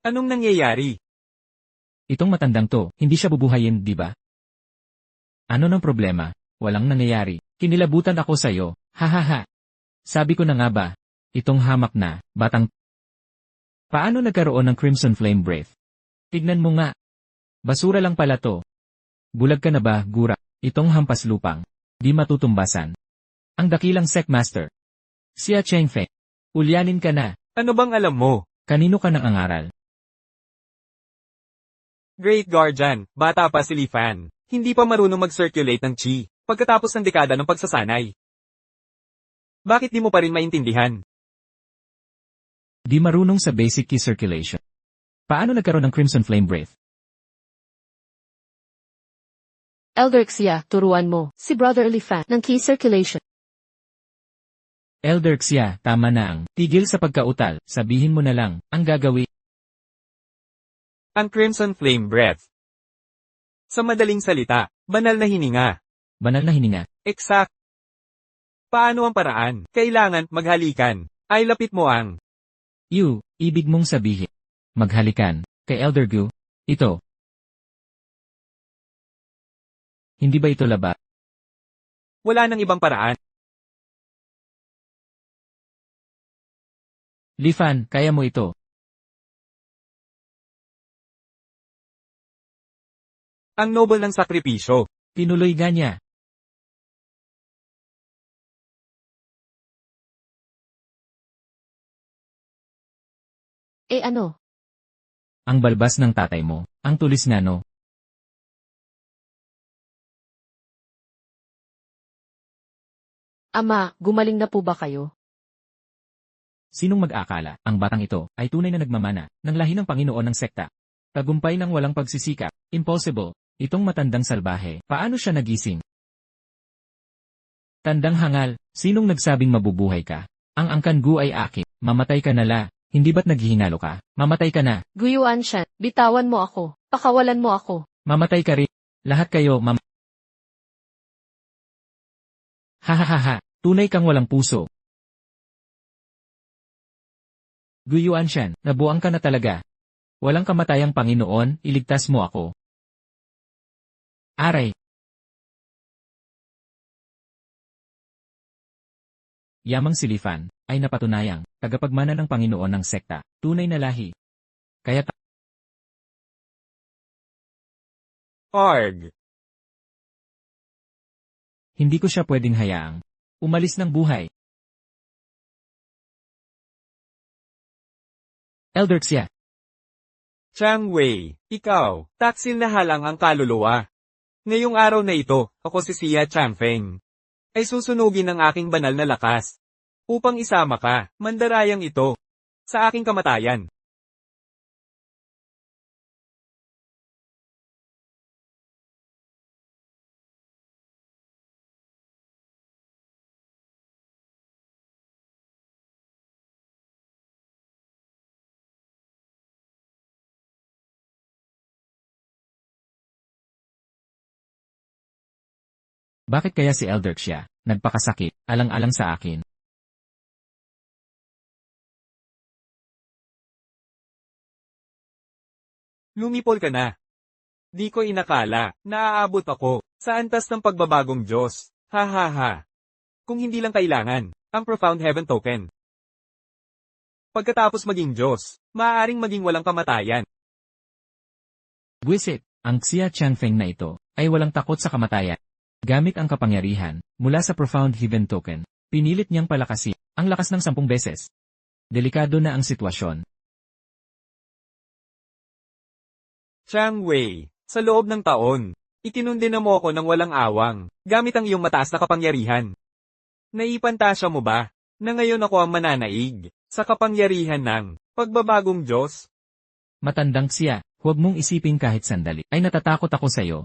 Anong nangyayari? Itong matandang to, hindi siya bubuhayin, di ba? Ano ng problema? Walang nangyayari. Kinilabutan ako sa'yo, hahaha. Sabi ko na nga ba, itong hamak na, batang. Paano nagkaroon ng Crimson Flame Breath? Tignan mo nga. Basura lang pala to. Bulag ka na ba, Gura? Itong hampas lupang. Di matutumbasan. Ang dakilang Secmaster. Xia Chengfeng. Ulyanin ka na. Ano bang alam mo? Kanino ka nang angaral? Great Guardian, bata pa si Li Fan. Hindi pa marunong mag-circulate ng chi, pagkatapos ng dekada ng pagsasanay. Bakit di mo pa rin maintindihan? Di marunong sa basic key circulation. Paano nagkaroon ng Crimson Flame Breath? Elder Xia, turuan mo, si Brother Li Fan, ng key circulation. Elder Xia, tama na ang tigil sa pagkautal, sabihin mo na lang, ang gagawin. Ang Crimson Flame Breath. Sa madaling salita, banal na hininga. Banal na hininga. Exact. Paano ang paraan? Kailangan maghalikan. Ay lapit mo ang. Ibig mong sabihin. Maghalikan. Kay Elder Gu. Ito. Hindi ba ito laba? Wala nang ibang paraan. Li Fan, kaya mo ito. Ang noble ng sakripisyo. Tinuloy nga niya. Ano? Ang balbas ng tatay mo. Ang tulis nga no. Ama, gumaling na po ba kayo? Sinong mag-akala, ang batang ito, ay tunay na nagmamana, ng lahi ng Panginoon ng sekta. Tagumpay ng walang pagsisikap. Impossible. Itong matandang salbahe, paano siya nagising? Tandang hangal, sinong nagsabing mabubuhay ka? Ang angkan gu ay akin, mamatay ka na la, hindi ba't naghihingalo ka? Mamatay ka na, Guyuan siya, bitawan mo ako, pakawalan mo ako. mamatay ka rin. Lahat kayo, Hahaha, tunay kang walang puso. Guyuan siyan, nabuang ka na talaga. Walang kamatayang Panginoon, iligtas mo ako. Aray. Yamang si Li Fan, ay napatunayang, tagapagmana ng Panginoon ng sekta, tunay na lahi. Kaya Arg. hindi ko siya pwedeng hayaang umalis ng buhay. Elder Xia, Chang Wei, ikaw, taksil na halang ang kaluluwa. Ngayong araw na ito, ako si Xia Changfeng. Ay susunugin ng aking banal na lakas. Upang isama ka, mandarayang ito, sa aking kamatayan. bakit kaya si Elder Xia, nagpakasakit, alang-alang sa akin? Lumipol ka na. Di ko inakala, naaabot ako, sa antas ng pagbabagong Diyos. Ha ha ha. Kung hindi lang kailangan, ang Profound Heaven Token. Pagkatapos maging Diyos, maaaring maging walang kamatayan. Buwisit, ang Xia Changfeng na ito, ay walang takot sa kamatayan. Gamit ang kapangyarihan, mula sa Profound Heaven Token, pinilit niyang palakasin, ang lakas ng 10 beses. Delikado na ang sitwasyon. Chang Wei, sa loob ng taon, ikinundina mo ako ng walang awang, gamit ang iyong mataas na kapangyarihan. Naipantasya mo ba, na ngayon ako ang mananaig, sa kapangyarihan ng pagbabagong Diyos? Matandang siya, huwag mong isipin kahit sandali. Ay natatakot ako sa'yo.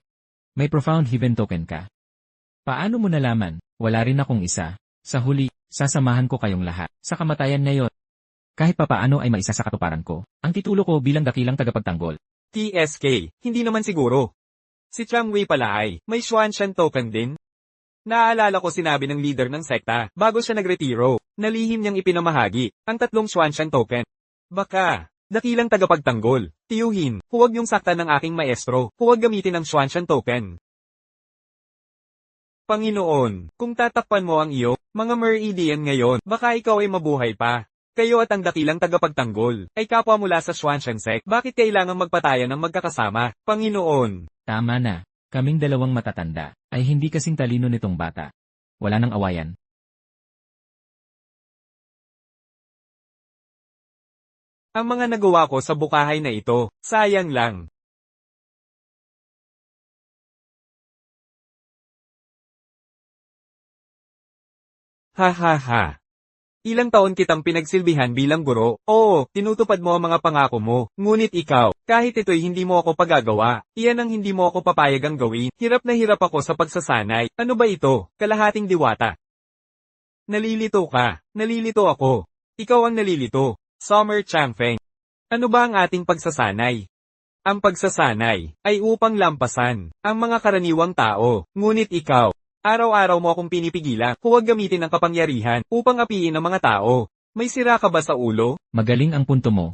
May profound heaven token ka. Paano mo nalaman? Wala rin akong isa. Sa huli, sasamahan ko kayong lahat. Sa kamatayan ngayon. Kahit papaano ay maisa sa katuparan ko. Ang titulo ko bilang dakilang tagapagtanggol. TSK, hindi naman siguro. Si Chang Wei pala ay, may Xuanshan token din? Naaalala ko sinabi ng leader ng sekta, bago siya nagretiro, nalihim niyang ipinamahagi, ang 3 Xuanshan token. Baka, dakilang tagapagtanggol, tiyuhin, huwag yung saktan ng aking maestro, huwag gamitin ang Xuanshan token. Panginoon, kung tatakpan mo ang iyo, mga Meridian ngayon, baka ikaw ay mabuhay pa. Kayo at ang dakilang tagapagtanggol, ay kapwa mula sa Xuanshan sect, bakit kailangang magpatayan ng magkakasama, Panginoon? Tama na. Kaming dalawang matatanda, ay hindi kasing talino nitong bata. Wala nang awayan. Ang mga nagawa ko sa bukahay na ito, sayang lang. Ha ha ha. Ilang taon kitang pinagsilbihan bilang guro, oo, tinutupad mo ang mga pangako mo, ngunit ikaw, kahit ito'y hindi mo ako pagagawa, iyan ang hindi mo ako papayagang gawin, hirap na hirap ako sa pagsasanay, ano ba ito, kalahating diwata? Nalilito ka, nalilito ako, ikaw ang nalilito, Summer Changfeng. Ano ba ang ating pagsasanay? Ang pagsasanay, ay upang lampasan, ang mga karaniwang tao, ngunit ikaw, araw-araw mo akong pinipigilan, huwag gamitin ang kapangyarihan, upang apiin ang mga tao. May sira ka ba sa ulo? Magaling ang punto mo.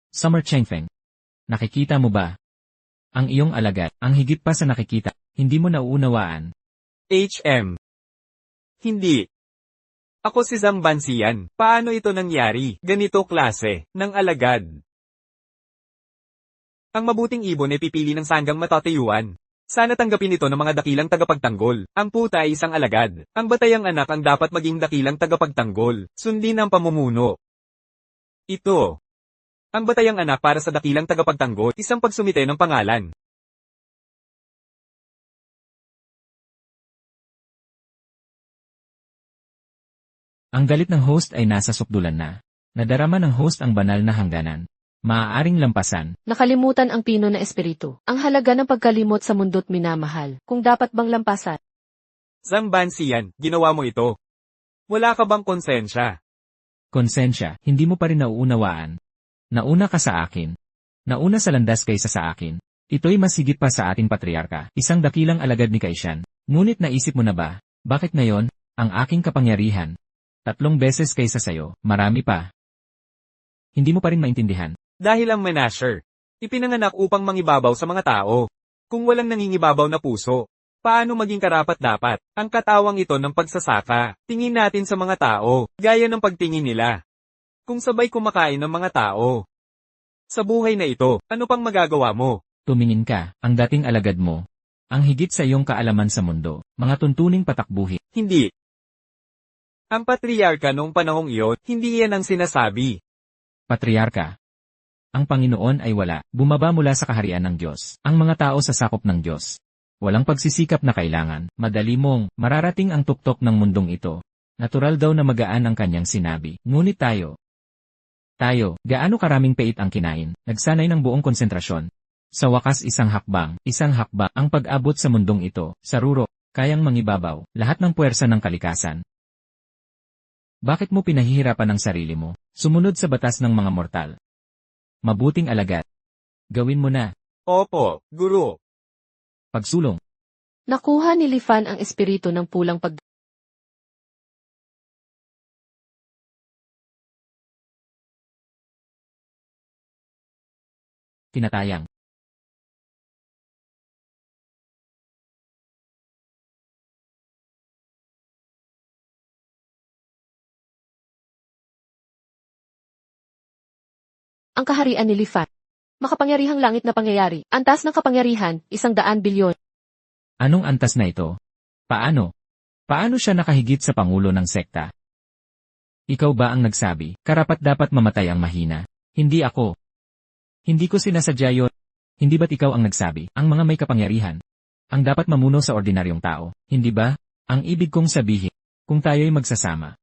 Summer Changfeng. Nakikita mo ba? Ang iyong alagad, ang higit pa sa nakikita, hindi mo nauunawaan. HM. Hindi. Ako si Zhang Banxian. Paano ito nangyari? Ganito klase, ng alagad. Ang mabuting ibon ay pipili ng sanggang matatayuan. Sana tanggapin ito ng mga dakilang tagapagtanggol. Ang puta ay isang alagad. Ang batayang anak ang dapat maging dakilang tagapagtanggol. Sundin ang pamumuno. Ito. Ang batayang anak para sa dakilang tagapagtanggol, isang pagsumite ng pangalan. Ang galit ng host ay nasa sukdulan na. Nadarama ng host ang banal na hangganan. Maaaring lampasan. Nakalimutan ang pino na espiritu. Ang halaga ng pagkalimot sa mundo't minamahal. Kung dapat bang lampasan. Zhang Banxian, ginawa mo ito. Wala ka bang konsensya? Konsensya, hindi mo pa rin nauunawaan. Nauna ka sa akin. Nauna sa landas kaysa sa akin. Ito'y mas higit pa sa ating patriarka, isang dakilang alagad ni Kaishan. Ngunit naisip mo na ba, bakit ngayon, ang aking kapangyarihan? 3 beses kaysa sayo, marami pa. Hindi mo pa rin maintindihan. Dahil ang Menasher, ipinanganak upang mangibabaw sa mga tao. Kung walang nangingibabaw na puso, paano maging karapat-dapat ang katawang ito ng pagsasaka? Tingin natin sa mga tao, gaya ng pagtingin nila. Kung sabay kumakain ng mga tao. Sa buhay na ito, ano pang magagawa mo? Tumingin ka, ang dating alagad mo. Ang higit sa iyong kaalaman sa mundo, mga tuntuning patakbuhin. Hindi. Ang patriarka noong panahong iyon, hindi yan ang sinasabi. Patriarka. Ang Panginoon ay wala, bumaba mula sa kaharian ng Diyos. Ang mga tao sa sakop ng Diyos. Walang pagsisikap na kailangan, madali mong, mararating ang tuktok ng mundong ito. Natural daw na magaan ang kanyang sinabi. Ngunit tayo, gaano karaming pait ang kinain, nagsanay ng buong konsentrasyon. Sa wakas isang hakbang, ang pag-abot sa mundong ito, sa ruro, kayang mangibabaw, lahat ng puwersa ng kalikasan. Bakit mo pinahihirapan ang sarili mo? Sumunod sa batas ng mga mortal. Mabuting alagad. Gawin mo na. Opo, guro. Pagsulong. Nakuha ni Li Fan ang espiritu ng pulang Tinatayang. Ang kaharian ni Li Fan. Makapangyarihang langit na pangyayari. Antas ng kapangyarihan, 100 bilyon. Anong antas na ito? Paano? Paano siya nakahigit sa pangulo ng sekta? Ikaw ba ang nagsabi, karapat-dapat mamatay ang mahina? Hindi ako. Hindi ko sinasadya yun. Hindi ba't ikaw ang nagsabi, ang mga may kapangyarihan ang dapat mamuno sa ordinaryong tao, hindi ba? Ang ibig kong sabihin, kung tayo'y magsasama,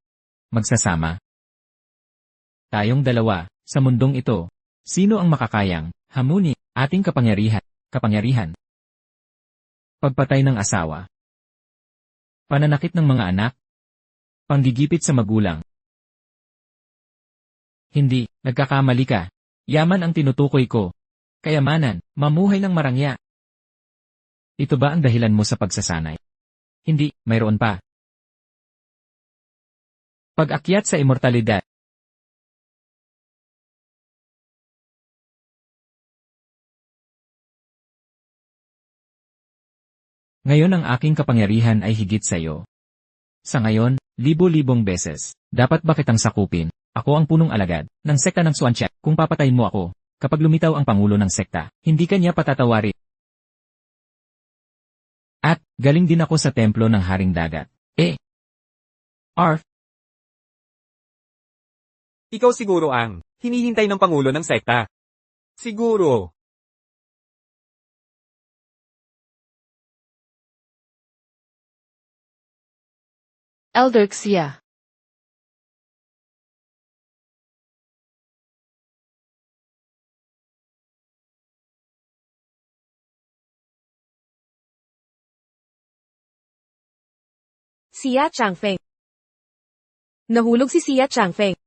tayong dalawa, sa mundong ito, sino ang makakayang hamuni ating kapangyarihan? Pagpatay ng asawa, pananakit ng mga anak, panggigipit sa magulang. Hindi, nagkakamali ka. Yaman ang tinutukoy ko. Kayamanan, mamuhay ng marangya. Ito ba ang dahilan mo sa pagsasanay? Hindi, mayroon pa. Pag-akyat sa immortalidad. Ngayon ang aking kapangyarihan ay higit sa iyo. Sa ngayon, libo-libong beses, dapat ba kitang sakupin? Ako ang punong alagad ng sekta ng Xuanxia. Kung papatayin mo ako, kapag lumitaw ang pangulo ng sekta, hindi kanya patatawarin. At, galing din ako sa templo ng Haring Dagat. Arf, Ikaw siguro ang hinihintay ng pangulo ng sekta. Siguro. Elder Xia. Xia Changfeng. Nahulog si Xia Changfeng.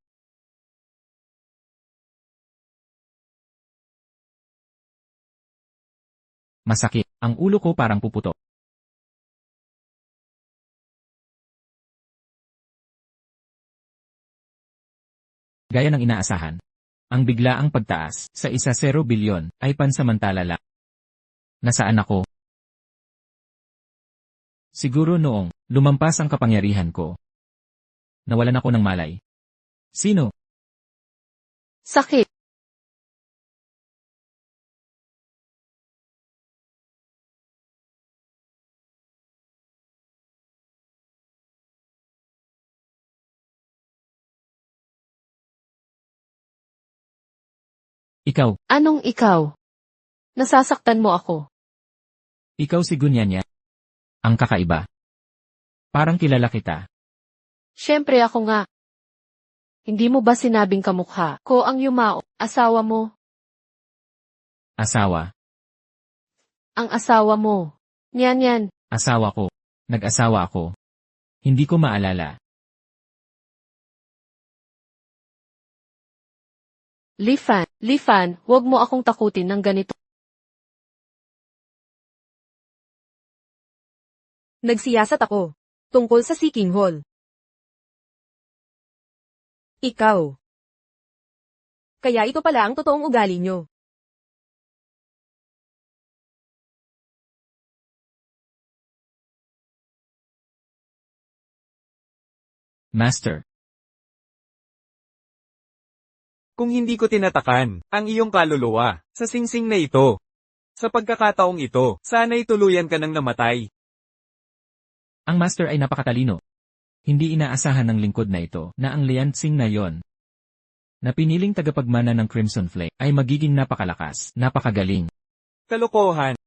masakit. Ang ulo ko parang puputok. Gaya ng inaasahan. Ang biglaang pagtaas sa 1-0 bilyon ay pansamantala lang. Nasaan ako? Siguro noong lumampas ang kapangyarihan ko. Nawalan ako ng malay. Sino? Sakit. Ikaw. Anong ikaw? Nasasaktan mo ako. Ikaw si Gunyanya. Ang kakaiba. Parang kilala kita. Siyempre ako nga. Hindi mo ba sinabing kamukha ko ang Yumao, asawa mo? Asawa. Ang asawa mo. Yan. Asawa ko. Nag-asawa ako. Hindi ko maalala. Lifan, huwag mo akong takutin ng ganito. Nagsiyasat ako. Tungkol sa Seeking Hall. Ikaw. Kaya ito pala ang totoong ugali nyo. Master. Kung hindi ko tinatakan ang iyong kaluluwa sa singsing na ito. Sa pagkakataong ito, sana'y tuluyan ka ng namatay. Ang master ay napakatalino. Hindi inaasahan ng lingkod na ito na ang Lianxing na yon, na piniling tagapagmana ng Crimson Flame, ay magiging napakalakas, napakagaling. Kalokohan.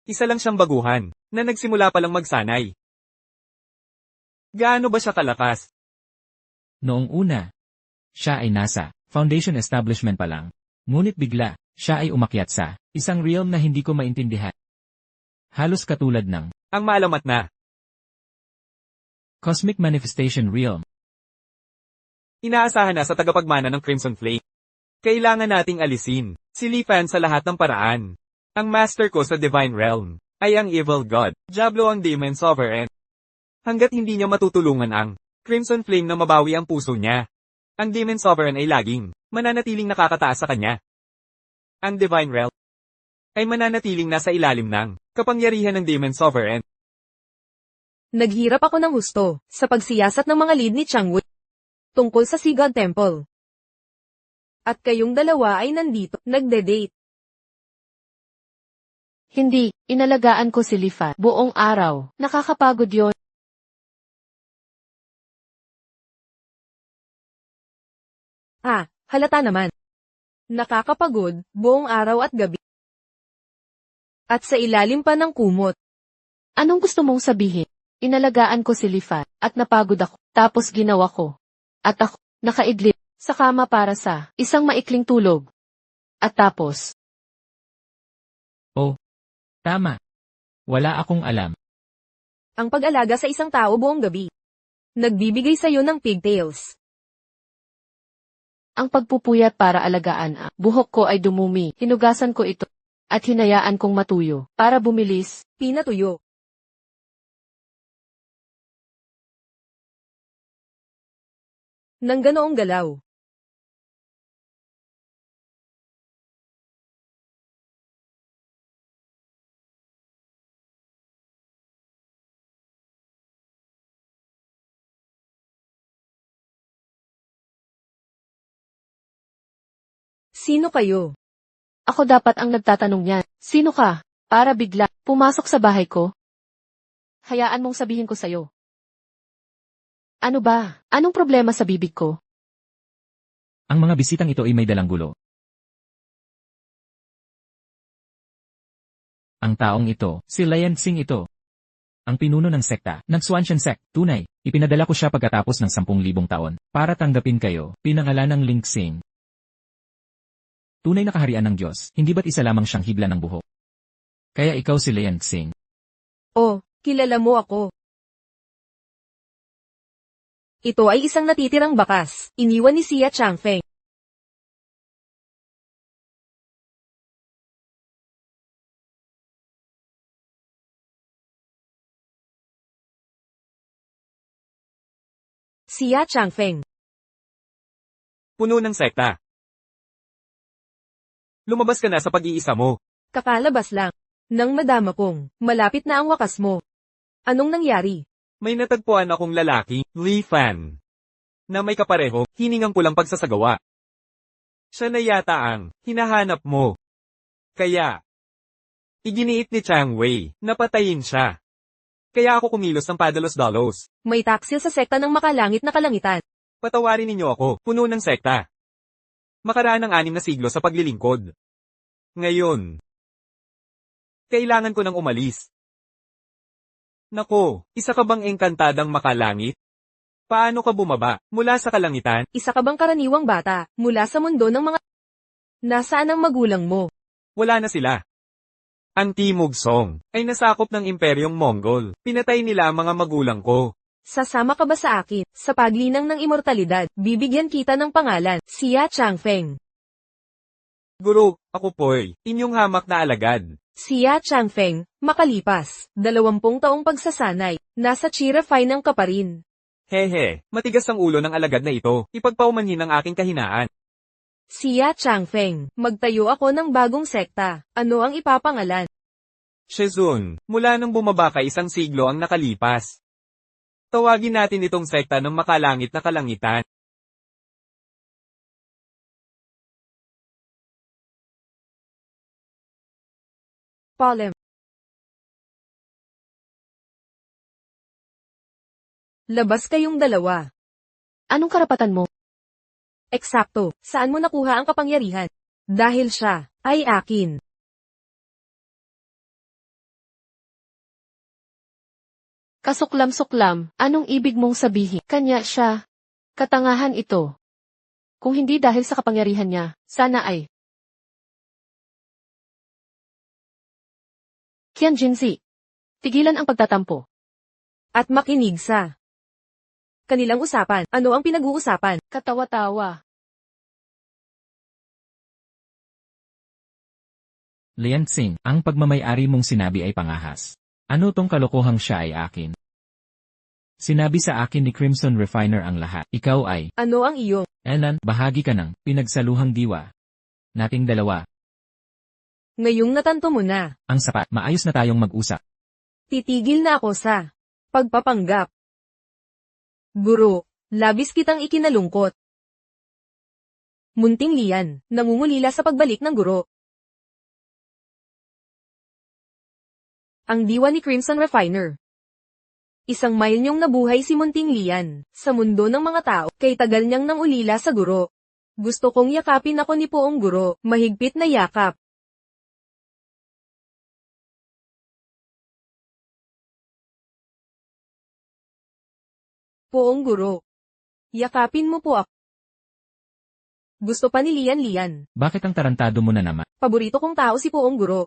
Isa lang siyang baguhan na nagsimula palang magsanay. Gaano ba siya kalakas? Noong una, siya ay nasa foundation establishment pa lang. Ngunit bigla, siya ay umakyat sa isang realm na hindi ko maintindihan. Halos katulad ng Ang maalamat na. Cosmic Manifestation Realm. Inaasahan na sa tagapagmana ng Crimson Flame. Kailangan nating alisin si Lifan sa lahat ng paraan. Ang master ko sa Divine Realm ay ang Evil God, Diablo ang Demon Sovereign. Hanggat hindi niya matutulungan ang Crimson Flame na mabawi ang puso niya, ang Demon Sovereign ay laging mananatiling nakakataas sa kanya. Ang Divine Realm ay mananatiling nasa ilalim ng kapangyarihan ng Demon Sovereign. Naghirap ako ng husto sa pagsiyasat ng mga lead ni Changwei tungkol sa Sea God Temple. At kayong dalawa ay nandito, nagde-date. Hindi, inalagaan ko si Lifan buong araw. Nakakapagod yon. Halata naman. Nakakapagod, buong araw at gabi. At sa ilalim pa ng kumot. Anong gusto mong sabihin? Inalagaan ko si Lifan, at napagod ako, tapos ginawa ko. At ako, nakaidlip, sa kama para sa isang maikling tulog. At tapos, Tama. Wala akong alam. Ang pag-alaga sa isang tao buong gabi. Nagbibigay sa'yo ng pigtails. ang pagpupuyat para alagaan ang buhok ko ay dumumi. Hinugasan ko ito, at hinayaan kong matuyo, para bumilis. Pinatuyo. Nang ganoong galaw. Sino kayo? Ako dapat ang nagtatanong niyan. Sino ka? Para bigla, pumasok sa bahay ko? Hayaan mong sabihin ko sa'yo. Ano ba? Anong problema sa bibig ko? Ang mga bisitang ito ay may dalang gulo. Ang taong ito, si Lian Xing ito. Ang pinuno ng sekta, ng Xuanshan Sect, tunay. Ipinadala ko siya pagkatapos ng 10,000 taon, para tanggapin kayo, pinangalan ng Ling Xing. Tunay na kaharian ng Diyos, hindi ba't isa lamang siyang hibla ng buhok? Kaya ikaw si Lian Xing. Kilala mo ako. Ito ay isang natitirang bakas, iniwan ni Xia Changfeng. Xia Changfeng. Puno ng sekta. Lumabas ka na sa pag-iisa mo. Kakalabas lang. Nang madama kong, malapit na ang wakas mo. Anong nangyari? May natagpuan akong lalaki, Li Fan, na may kapareho, hiningang ko lang pagsasagawa. Siya na yata ang hinahanap mo. Kaya, iginiit ni Chang Wei, napatayin siya. Kaya ako kumilos ng padalos-dalos. May taksil sa sekta ng makalangit na kalangitan. Patawarin ninyo ako, puno ng sekta. Makaraan ng 6 na siglo sa paglilingkod. Ngayon, kailangan ko nang umalis. Nako, isa ka bang engkantadang makalangit? Paano ka bumaba, mula sa kalangitan? Isa ka bang karaniwang bata, mula sa mundo ng mga... Nasaan ang magulang mo? Wala na sila. Ang Timog Song ay nasakop ng Imperyong Mongol. Pinatay nila ang mga magulang ko. Sasama ka ba sa akin, sa paglinang ng imortalidad, bibigyan kita ng pangalan, Xia Changfeng. Guru, ako po'y inyong hamak na alagad. Xia Changfeng, makalipas, 20 taong pagsasanay, nasa Chirafai ng ka pa rin. Hehe, matigas ang ulo ng alagad na ito, ipagpaumanhin ang aking kahinaan. Xia Changfeng, magtayo ako ng bagong sekta, ano ang ipapangalan? Shizun, mula nang bumaba ka 1 siglo ang nakalipas. Tawagin natin itong sekta ng makalangit na kalangitan. Polem. Labas kayong dalawa. Anong karapatan mo? Eksakto, saan mo nakuha ang kapangyarihan? Dahil siya, ay akin. Kasuklam-suklam, anong ibig mong sabihin? Kanya siya. Katangahan ito. Kung hindi dahil sa kapangyarihan niya, sana ay. Qian Jinzi. Tigilan ang pagtatampo. At makinig sa kanilang usapan. Ano ang pinag-uusapan? Katawa-tawa. Lian Xing, ang pagmamayari mong sinabi ay pangahas. Ano tong kalokohang siya ay akin? Sinabi sa akin ni Crimson Refiner ang lahat. Ikaw ay, Ano ang iyong? Elan, bahagi ka ng pinagsaluhang diwa. Nating dalawa, Ngayong natanto mo na, ang sapat, maayos na tayong mag-usap. titigil na ako sa pagpapanggap. Guro, labis kitang ikinalungkot. Munting Lian, nangungulila sa pagbalik ng guro. Ang diwa ni Crimson Refiner. Isang mile niyong nabuhay si Munting Lian, sa mundo ng mga tao, kay tagal niyang nangulila sa guro. Gusto kong yakapin ako ni Poong Guro, mahigpit na yakap. Poong Guro. Yakapin mo po ako. Gusto pa ni Lian. Bakit ang tarantado mo na naman? Paborito kong tao si Poong Guro.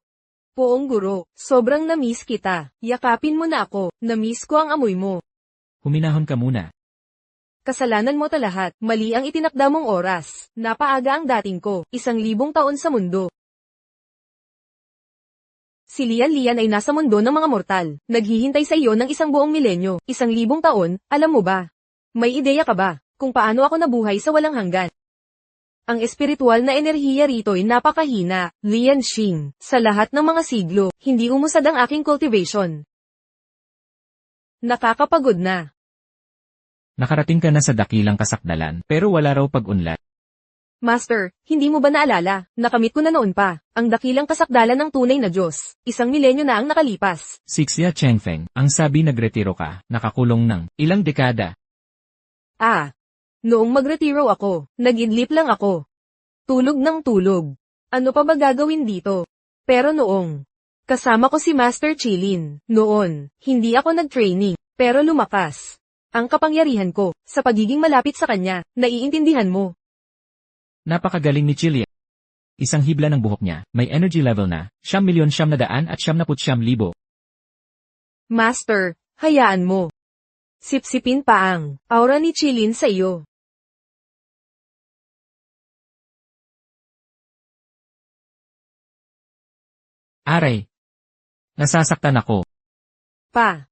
Poong Guro, sobrang na-miss kita. Yakapin mo na ako, na-miss ko ang amoy mo. Huminahon ka muna. Kasalanan mo lahat, mali ang itinakda mong oras. Napaaga ang dating ko, 1,000 taon sa mundo. Si Lian ay nasa mundo ng mga mortal. Naghihintay sa iyo ng 1 buong milenyo, 1,000 taon, alam mo ba? May ideya ka ba, kung paano ako nabuhay sa walang hanggan? Ang espiritual na enerhiya rito'y napakahina, Lian Xing. Sa lahat ng mga siglo, hindi umusad ang aking cultivation. Nakakapagod na. Nakarating ka na sa dakilang kasakdalan, pero wala raw pag-unlad. Master, hindi mo ba naalala? Nakamit ko na noon pa, ang dakilang kasakdalan ng tunay na Diyos. 1 milenyo na ang nakalipas. Sixia Chengfeng, ang sabi nagretiro ka, nakakulong ng ilang dekada. Noong magretiro ako, nag-idlip lang ako. Tulog ng tulog. Ano pa ba gagawin dito? Pero noong kasama ko si Master Chilin, noon, hindi ako nag-training, pero lumakas ang kapangyarihan ko sa pagiging malapit sa kanya, naiintindihan mo. Napakagaling ni Chilian. Isang hibla ng buhok niya, may energy level na, 9,999,000. Master, hayaan mo. Sipsipin pa ang aura ni Chilin sa iyo. Aray! Nasasaktan ako.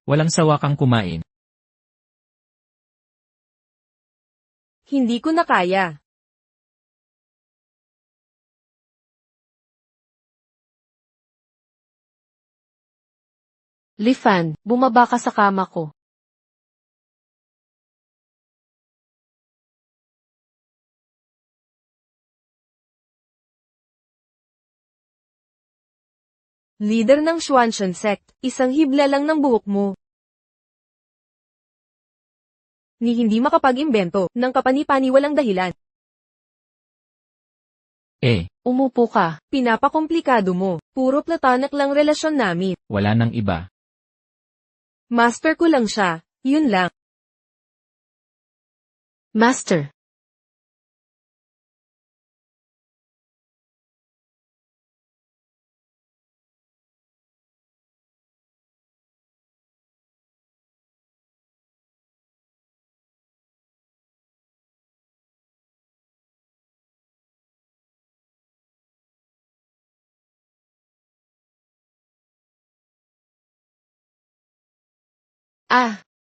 Walang sawa kang kumain. Hindi ko na kaya. Li Fan, bumaba ka sa kama ko. Leader ng Xuanshan sect, isang hibla lang ng buhok mo. Ni hindi makapag-imbento ng kapani-paniwalang dahilan. Umupo ka. Pinapakomplikado mo. Puro platonic lang relasyon namin. Wala nang iba. Master ko lang siya, yun lang. Master.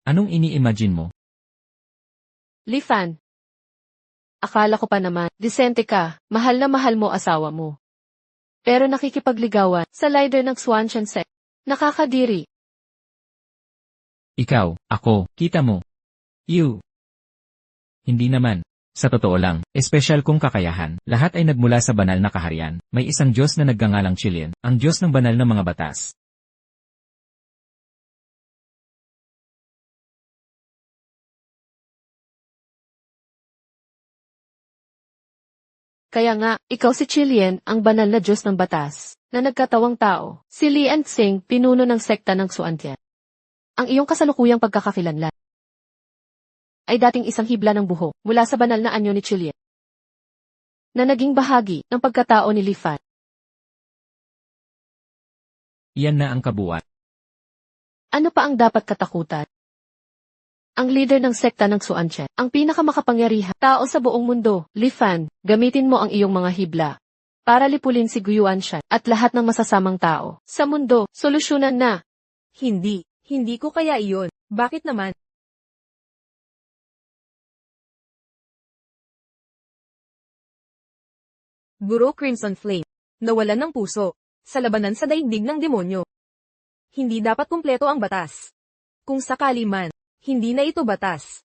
Anong ini-imagine mo? Li Fan. Akala ko pa naman, disente ka, mahal na mahal mo asawa mo. Pero nakikipagligawan sa leader ng Xuanshan sect. Nakakadiri. Ikaw, ako, kita mo. You. Hindi naman. Sa totoo lang, espesyal kong kakayahan, lahat ay nagmula sa banal na kaharian. May isang Diyos na nagngangalang Chilian, ang Diyos ng banal na mga batas. Kaya nga, ikaw si Chilian, ang banal na Diyos ng batas, na nagkatawang tao. Si Lian Xing, pinuno ng sekta ng Xuantian. Ang iyong kasalukuyang pagkakakilanlan ay dating isang hibla ng buhok mula sa banal na anyo ni Chilian, na naging bahagi ng pagkatao ni Li Fan. Iyan na ang kabuuan. Ano pa ang dapat katakutan? Ang leader ng sekta ng Xuantian, ang pinakamakapangyarihan tao sa buong mundo, Li Fan, gamitin mo ang iyong mga hibla para lipulin si Guiyuan Shan at lahat ng masasamang tao sa mundo. Solusyonan na. Hindi ko kaya iyon. Bakit naman? Guro Crimson Flame, nawalan ng puso sa labanan sa daigdig ng demonyo. Hindi dapat kumpleto ang batas. Kung sakali man, hindi na ito batas.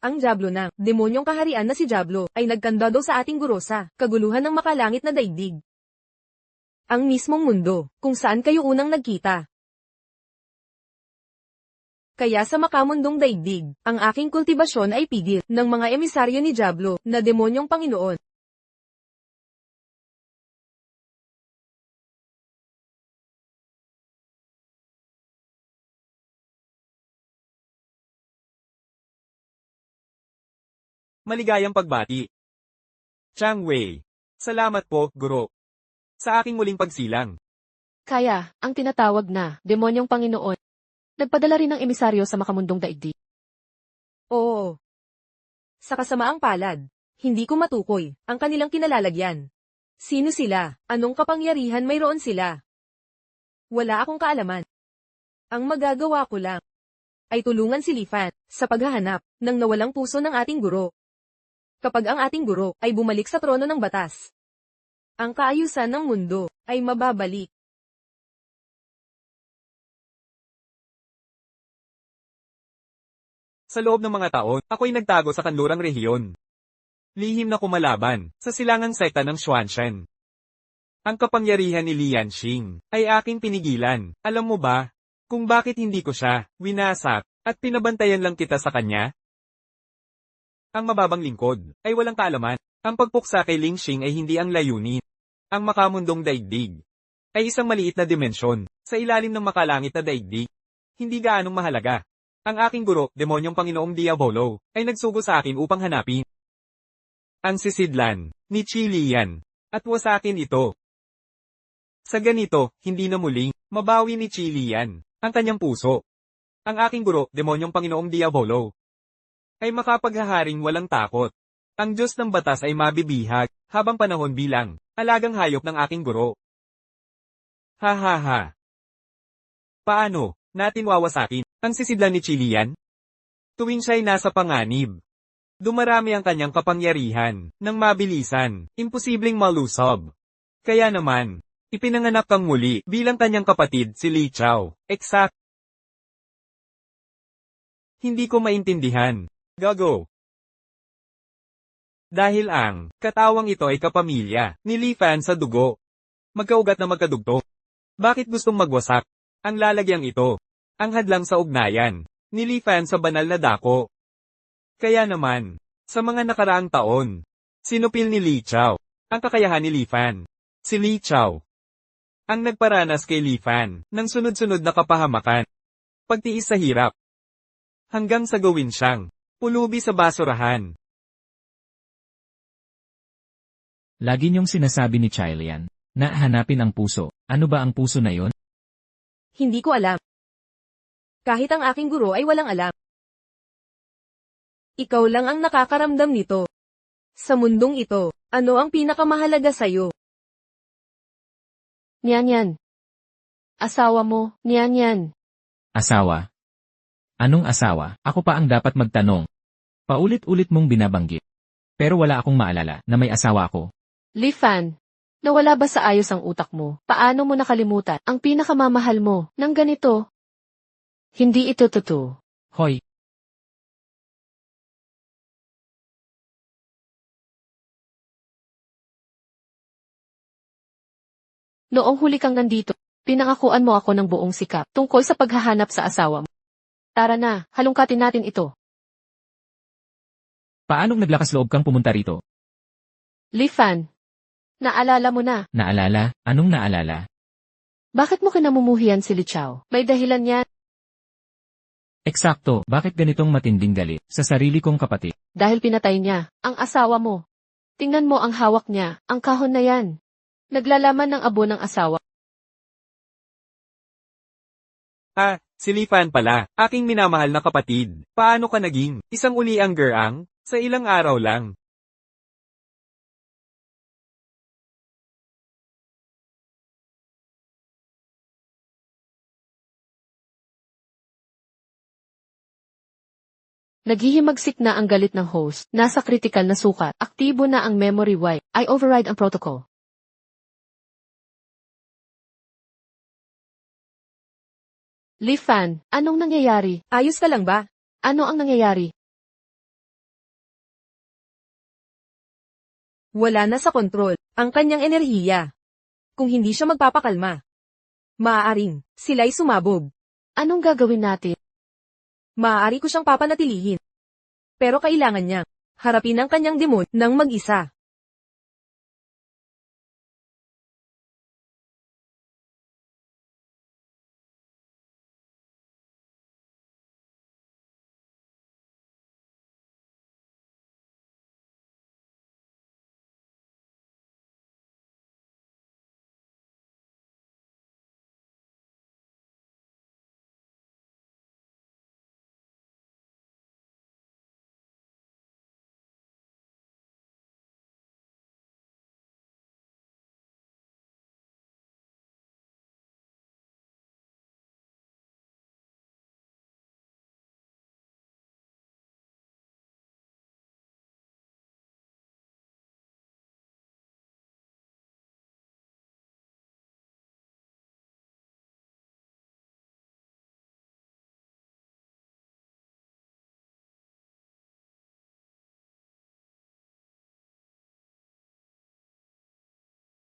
Ang Diablo ng demonyong kaharian na si Diablo ay nagkandado sa ating guro sa kaguluhan ng makalangit na daigdig. Ang mismong mundo, kung saan kayo unang nagkita. Kaya sa makamundong daigdig, ang aking kultibasyon ay pigil ng mga emisaryo ni Diablo na demonyong Panginoon. Maligayang pagbati. Chang Wei. Salamat po, guro. Sa aking muling pagsilang. Kaya, ang tinatawag na demonyong Panginoon. Nagpadala rin ng emisaryo sa makamundong daigdig. Oo. Sa kasamaang palad, hindi ko matukoy ang kanilang kinalalagyan. Sino sila? Anong kapangyarihan mayroon sila? Wala akong kaalaman. Ang magagawa ko lang ay tulungan si Li Fan sa paghahanap ng nawalang puso ng ating guro. Kapag ang ating guro ay bumalik sa trono ng batas, ang kaayusan ng mundo ay mababalik. Sa loob ng mga taon, ako'y nagtago sa kanlurang rehiyon. Lihim na kumalaban sa silangang sekta ng Xuanshan. Ang kapangyarihan ni Lian Xing ay aking pinigilan. Alam mo ba kung bakit hindi ko siya winasak at pinabantayan lang kita sa kanya? Ang mababang lingkod ay walang kaalaman. Ang pagpuksa kay Ling Xing ay hindi ang layunin. Ang makamundong daigdig ay isang maliit na dimensyon sa ilalim ng makalangit na daigdig. Hindi gaanong mahalaga. Ang aking guro, demonyong Panginoong Diabolo, ay nagsugo sa akin upang hanapin ang sisidlan ni Chi Lian, at wasakin ito. Sa ganito, hindi na muling mabawi ni Chi Lian ang kanyang puso. Ang aking guro, demonyong Panginoong Diabolo, ay makapaghaharing walang takot. Ang Diyos ng batas ay mabibihag habang panahon bilang alagang hayop ng aking guro. Ha ha ha. Paano natin wawasakin ang sisidlan ni Chi Lian? Tuwing siya'y nasa panganib, dumarami ang kanyang kapangyarihan ng mabilisan, imposibleng malusob. Kaya naman, ipinanganak kang muli bilang kanyang kapatid si Li Chao. Exact. Hindi ko maintindihan. Gago. Dahil ang katawang ito ay kapamilya ni Li Fan sa dugo. Magkaugat na magkadugtong. Bakit gustong magwasak ang lalagyang ito? Ang hadlang sa ugnayan ni Li Fan sa banal na dako. Kaya naman, sa mga nakaraang taon, sinupil ni Li Chao ang kakayahan ni Li Fan. Si Li Chao ang nagparanas kay Li Fan ng sunod-sunod na kapahamakan. Pagtiis sa hirap. Hanggang sa gawin siyang pulubi sa basurahan. Lagi niyong sinasabi ni Chilian na hanapin ang puso. Ano ba ang puso na yon? Hindi ko alam. Kahit ang aking guro ay walang alam. Ikaw lang ang nakakaramdam nito. Sa mundong ito, ano ang pinakamahalaga sa'yo? Niyan. Asawa mo, niyan. Asawa. Anong asawa? Ako pa ang dapat magtanong. Paulit-ulit mong binabanggit. Pero wala akong maalala na may asawa ako. Li Fan, nawala ba sa ayos ang utak mo? Paano mo nakalimutan ang pinakamamahal mo ng ganito? Hindi ito totoo. Hoy, Noong huli kang nandito, pinangakuan mo ako ng buong sikap tungkol sa paghahanap sa asawa mo. Tara na, halungkatin natin ito. paanong naglakas loob kang pumunta rito? Li Fan, naalala mo na, Naalala? Anong naalala? bakit mo kinamumuhian si Li Chao? May dahilan yan, Eksakto, bakit ganitong matinding galit sa sarili kong kapatid? dahil pinatay niya ang asawa mo. Tingnan mo ang hawak niya, ang kahon na yan. Naglalaman ng abo ng asawa. Ah, si Li Fan pala, aking minamahal na kapatid. Paano ka naging isang uli ang gerang sa ilang araw lang? Naghihimagsik na ang galit ng host, nasa critical na sukat, aktibo na ang memory wipe, I override ang protocol. Li Fan, anong nangyayari? Ayos ka lang ba? Ano ang nangyayari? Wala na sa kontrol ang kanyang enerhiya. Kung hindi siya magpapakalma, maaaring sila'y sumabog. Anong gagawin natin? Maaari ko siyang papanatilihin. Pero kailangan niya harapin ang kanyang demon ng mag-isa.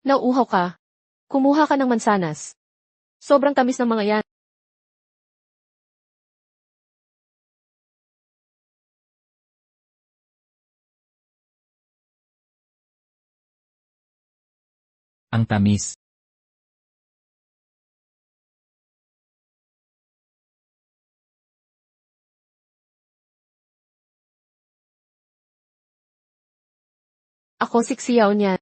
Nauuhaw ka? Kumuha ka ng mansanas. Sobrang tamis ng mga yan. Ang tamis. Ako si Xiao niyan.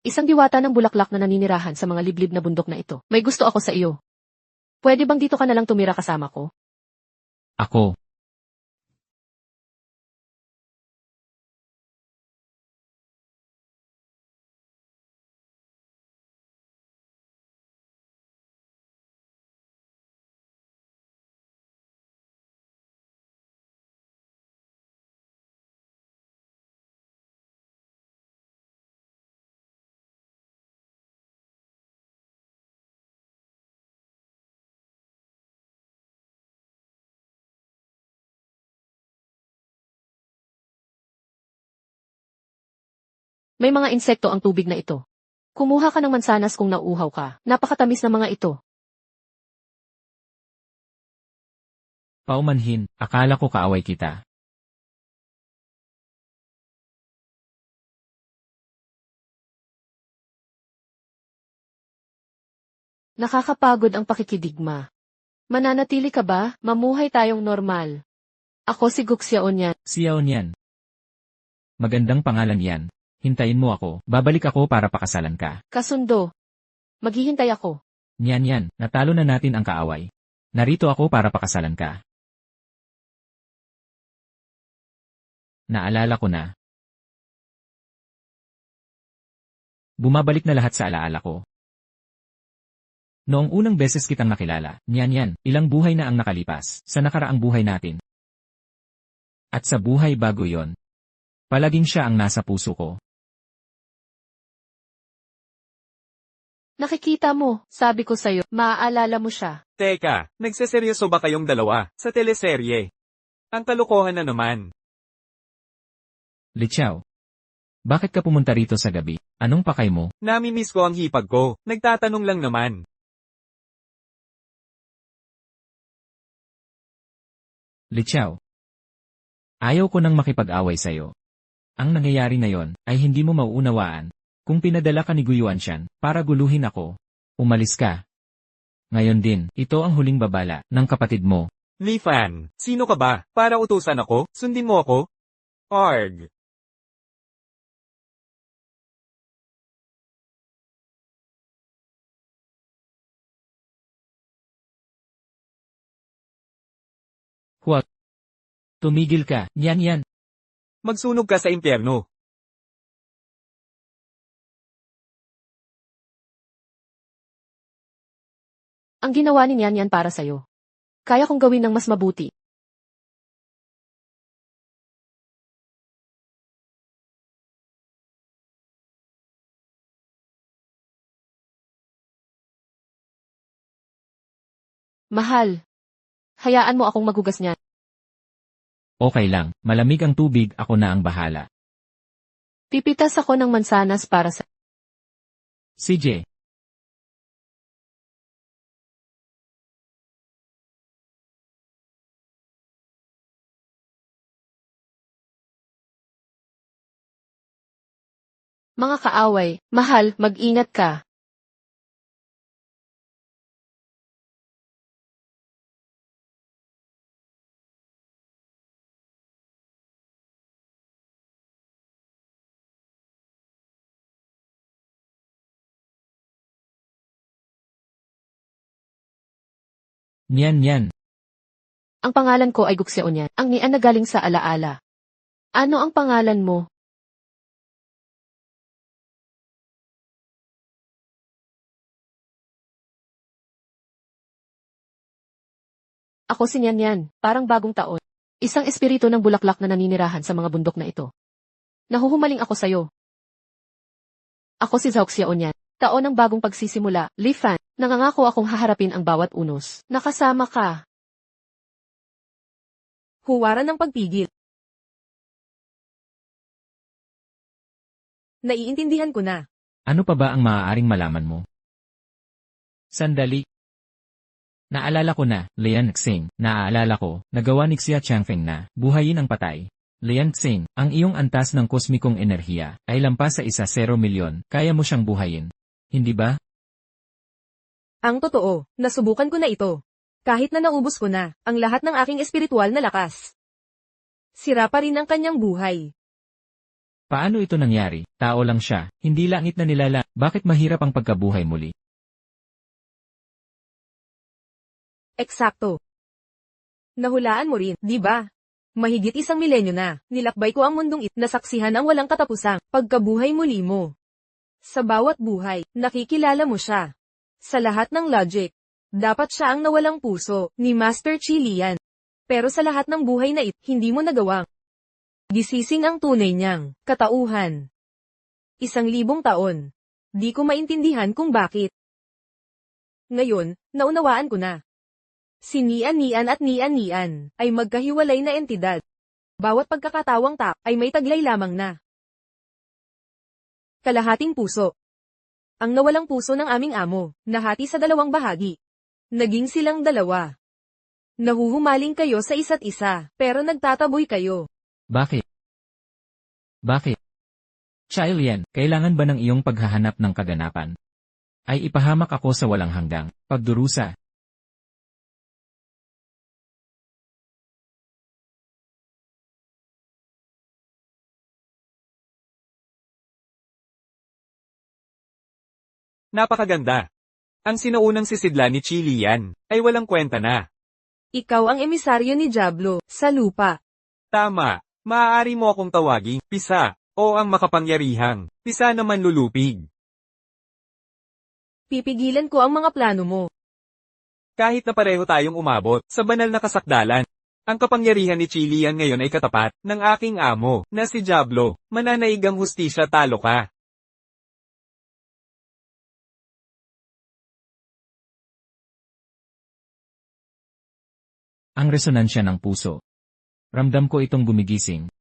Isang diwata ng bulaklak na naninirahan sa mga liblib na bundok na ito. May gusto ako sa iyo. Pwede bang dito ka na lang tumira kasama ko? Ako. May mga insekto ang tubig na ito. Kumuha ka ng mansanas kung nauuhaw ka. Napakatamis ng mga ito. Paumanhin, akala ko kaaway kita. Nakakapagod ang pakikidigma. Mananatili ka ba? Mamuhay tayong normal. Ako si Guxiao niyan. Xiao niyan. Magandang pangalan yan. Hintayin mo ako. Babalik ako para pakasalan ka. Kasundo. Maghihintay ako. Niyan yan. Natalo na natin ang kaaway. Narito ako para pakasalan ka. Naalala ko na. Bumabalik na lahat sa alaala ko. Noong unang beses kitang nakilala, niyan, ilang buhay na ang nakalipas sa nakaraang buhay natin. At sa buhay bago yon, palaging siya ang nasa puso ko. Nakikita mo, sabi ko sa'yo, maaalala mo siya. Teka, nagseseryoso ba kayong dalawa sa teleserye? Ang kalokohan na naman. Li Xiao, bakit ka pumunta rito sa gabi? Anong pakay mo? Namimiss ko ang hipag ko. Nagtatanong lang naman. Li Xiao, ayaw ko nang makipag-away sa'yo. Ang nangyayari na yon ay hindi mo mauunawaan. Kung pinadala ka ni Guyuanshan para guluhin ako, umalis ka. Ngayon din, ito ang huling babala ng kapatid mo. Li Fan, sino ka ba? Para utusan ako? Sundin mo ako? Arg. Huwag. Tumigil ka, yan. Magsunog ka sa impyerno. Ang ginawa ni Yan para sa'yo. Kaya kong gawin ng mas mabuti. Mahal. Hayaan mo akong maghugas niyan. Okay lang, malamig ang tubig, ako na ang bahala. Pipitas ako ng mansanas para sa... CJ. Mga kaaway, mahal, mag-ingat ka. Niyan. Ang pangalan ko ay Guxiao niyan. Ang nian na galing sa alaala. Ano ang pangalan mo? Ako si Nian, parang bagong taon. Isang espiritu ng bulaklak na naninirahan sa mga bundok na ito. Nahuhumaling ako sa'yo. Ako si Zhao Xiao niyan. Taon ng bagong pagsisimula, Li Fan. Nangangako akong haharapin ang bawat unos. Nakasama ka. Huwaran ng pagpigil. Naiintindihan ko na. Ano pa ba ang maaaring malaman mo? Sandali. Naalala ko na, Lian Xing. Naaalala ko, nagawa ni Xia Changfeng na, buhayin ang patay. Lian Xing, ang iyong antas ng kosmikong enerhiya, ay lampas sa 1-0 milyon, kaya mo siyang buhayin. Hindi ba? Ang totoo, nasubukan ko na ito. Kahit na naubos ko na, ang lahat ng aking espiritual na lakas. Sira pa rin ang kanyang buhay. Paano ito nangyari? Tao lang siya, hindi langit na nilala. Bakit mahirap ang pagkabuhay muli? Eksakto. Nahulaan mo rin, di ba? Mahigit 1 milenyo na, nilakbay ko ang mundong ito, nasaksihan ang walang katapusang pagkabuhay muli mo. Sa bawat buhay, nakikilala mo siya. Sa lahat ng logic, dapat siya ang nawalang puso ni Master Qi Lian. Pero sa lahat ng buhay na ito, hindi mo nagawang gisising ang tunay niyang katauhan. 1,000 taon. Di ko maintindihan kung bakit. Ngayon, naunawaan ko na. Si Nian-Nian at Nian-Nian ay magkahiwalay na entidad. Bawat pagkakatawang ay may taglay lamang na kalahating puso. Ang nawalang puso ng aming amo, nahati sa 2 bahagi. Naging silang 2. Nahuhumaling kayo sa isa't isa, pero nagtataboy kayo. Bakit? Bakit? Chai Lian, kailangan ba ng iyong paghahanap ng kaganapan? Ay ipahamak ako sa walang hanggang pagdurusa. Napakaganda. Ang sinaunang sisidla ni Qi Lian ay walang kwenta na. Ikaw ang emisaryo ni Diablo sa lupa. Tama, maaari mo akong tawaging Pisa o ang makapangyarihang Pisa na manlulupig. Pipigilan ko ang mga plano mo. Kahit na pareho tayong umabot sa banal na kasakdalan, ang kapangyarihan ni Qi Lian ngayon ay katapat ng aking amo na si Diablo. Mananaig ang hustisya, talo ka. Ang resonansya ng puso. Ramdam ko itong gumigising.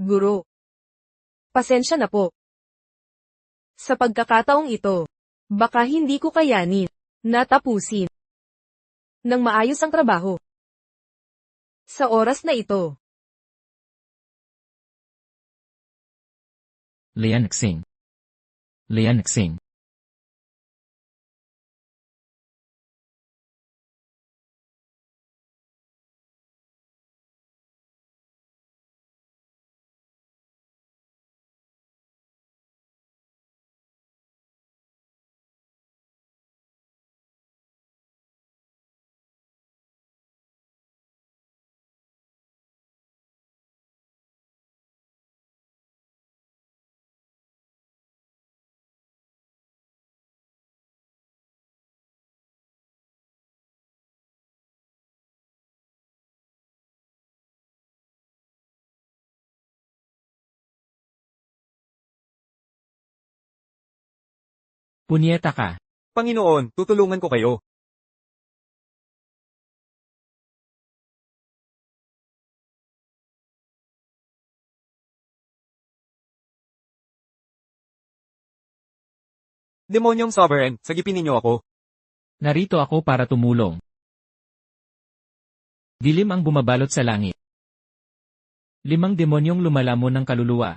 Guro. Pasensya na po. Sa pagkakataong ito, baka hindi ko kayanin na tapusin ng maayos ang trabaho. Sa oras na ito, Lian Xing. Lian Xing. Punyeta ka. Panginoon, tutulungan ko kayo. Demonyong Sovereign, sagipinin niyo ako. Narito ako para tumulong. Dilim ang bumabalot sa langit. 5 demonyong lumalamon ng kaluluwa.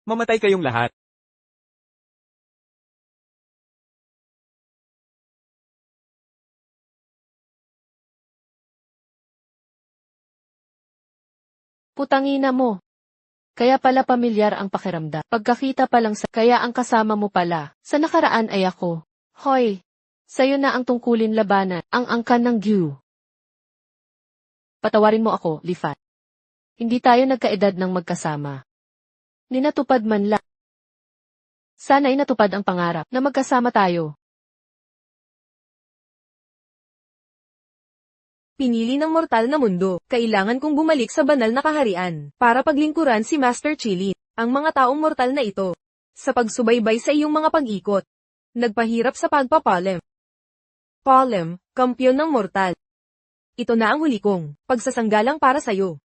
Mamatay kayong lahat. Putangina mo. Kaya pala pamilyar ang pakiramdam. Pagkakita pa lang kaya ang kasama mo pala. Sa nakaraan ay ako. Hoy! Sa'yo na ang tungkulin labanan, ang angkan ng Gyu. Patawarin mo ako, Li Fan. Hindi tayo nagkaedad ng magkasama. Ninatupad man lang. Sana'y natupad ang pangarap na magkasama tayo. Pinili ng mortal na mundo, kailangan kong bumalik sa banal na kaharian, para paglingkuran si Master Chilin, ang mga taong mortal na ito. Sa pagsubaybay sa iyong mga pag-ikot. Nagpahirap sa pagpapalem. Palem, kampyon ng mortal. Ito na ang huli kong pagsasanggalang para sa'yo.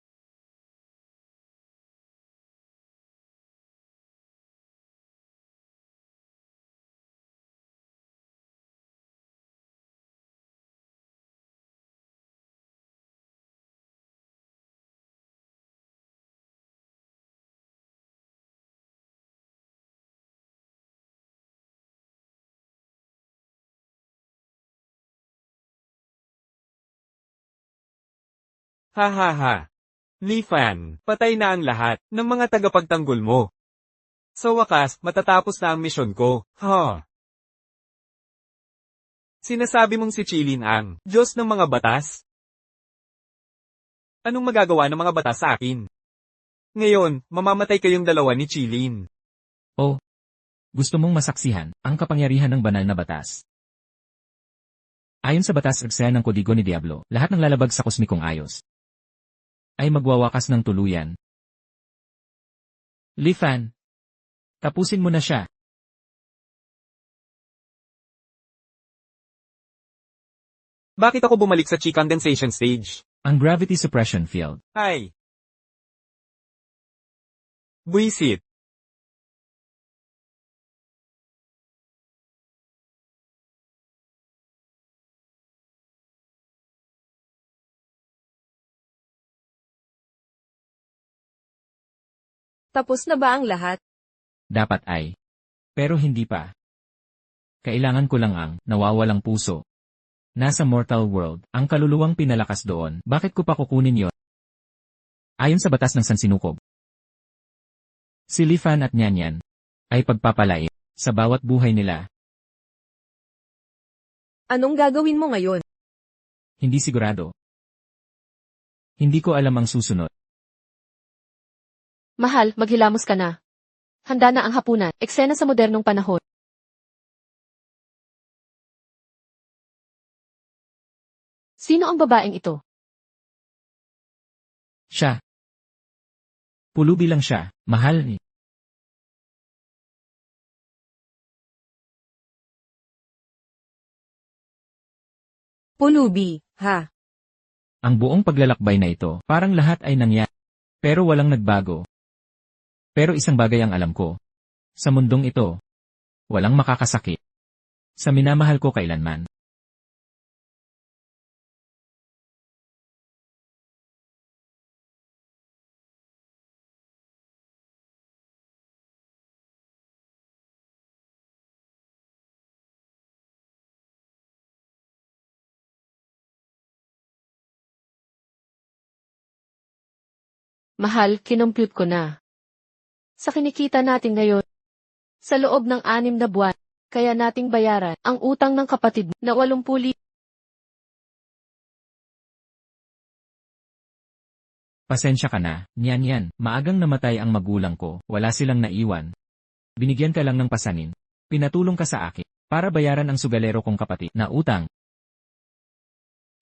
Ha ha ha. Li Fan, patay na ang lahat ng mga tagapagtanggol mo. Sa wakas, matatapos na ang misyon ko, ha? Sinasabi mong si Chilin ang Diyos ng mga batas? Anong magagawa ng mga batas sa akin? Ngayon, mamamatay kayong dalawa ni Chilin. O, gusto mong masaksihan ang kapangyarihan ng banal na batas. Ayon sa batas ng kodigo ni Diablo, lahat ng lalabag sa kosmikong ayos ay magwawakas ng tuluyan. Li Fan, tapusin mo na siya. Bakit ako bumalik sa chi condensation stage? Ang gravity suppression field. Ay! Buisit! Tapos na ba ang lahat? Dapat ay. Pero hindi pa. Kailangan ko lang ang nawawalang puso. Nasa mortal world, ang kaluluwang pinalakas doon. Bakit ko pa kukunin yon? Ayon sa batas ng Sansinukob, si Li Fan at Nyanyan ay pagpapalain sa bawat buhay nila. Anong gagawin mo ngayon? Hindi sigurado. Hindi ko alam ang susunod. Mahal, maghilamos ka na. Handa na ang hapunan, eksena sa modernong panahon. Sino ang babaeng ito? Siya. Pulubi lang siya, mahal ni. Pulubi, ha? Ang buong paglalakbay na ito, parang lahat ay nangyari. Pero walang nagbago. Pero isang bagay ang alam ko. Sa mundong ito, walang makakasakit. Sa minamahal ko kailanman. Mahal, kinompute ko na. Sa kinikita natin ngayon, sa loob ng 6 na buwan, kaya nating bayaran ang utang ng kapatid na 80,000. Pasensya ka na, Nyanyan, maagang namatay ang magulang ko, wala silang naiwan. Binigyan ka lang ng pasanin. Pinatulong ka sa akin, para bayaran ang sugalero kong kapatid na utang.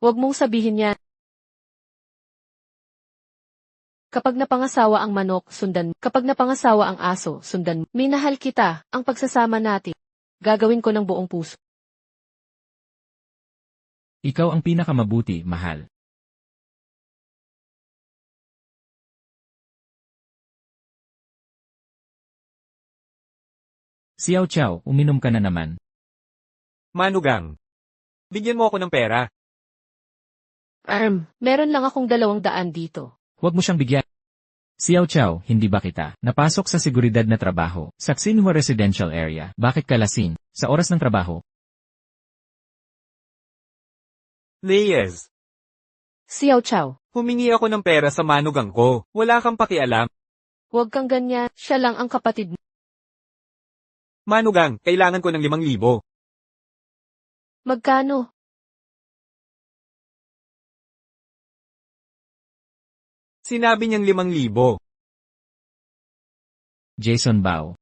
Huwag mong sabihin yan. Kapag napangasawa ang manok, sundan mo. Kapag napangasawa ang aso, sundan mo. Minahal kita, ang pagsasama natin. Gagawin ko ng buong puso. Ikaw ang pinakamabuti, mahal. Xiao Chao, uminom ka na naman. Manugang. Bigyan mo ako ng pera. Meron lang akong 200 dito. Huwag mo siyang bigyan. Xiao Chao, hindi ba kita napasok sa seguridad na trabaho sa Xinhua Residential Area? Bakit ka lasing sa oras ng trabaho? Leyes. Xiao Chao, Humingi ako ng pera sa manugang ko. Wala kang pakialam. huwag kang ganyan, siya lang ang kapatid mo. Manugang, kailangan ko ng 5,000. Magkano? Sinabi niyang 5,000. Jason Bao.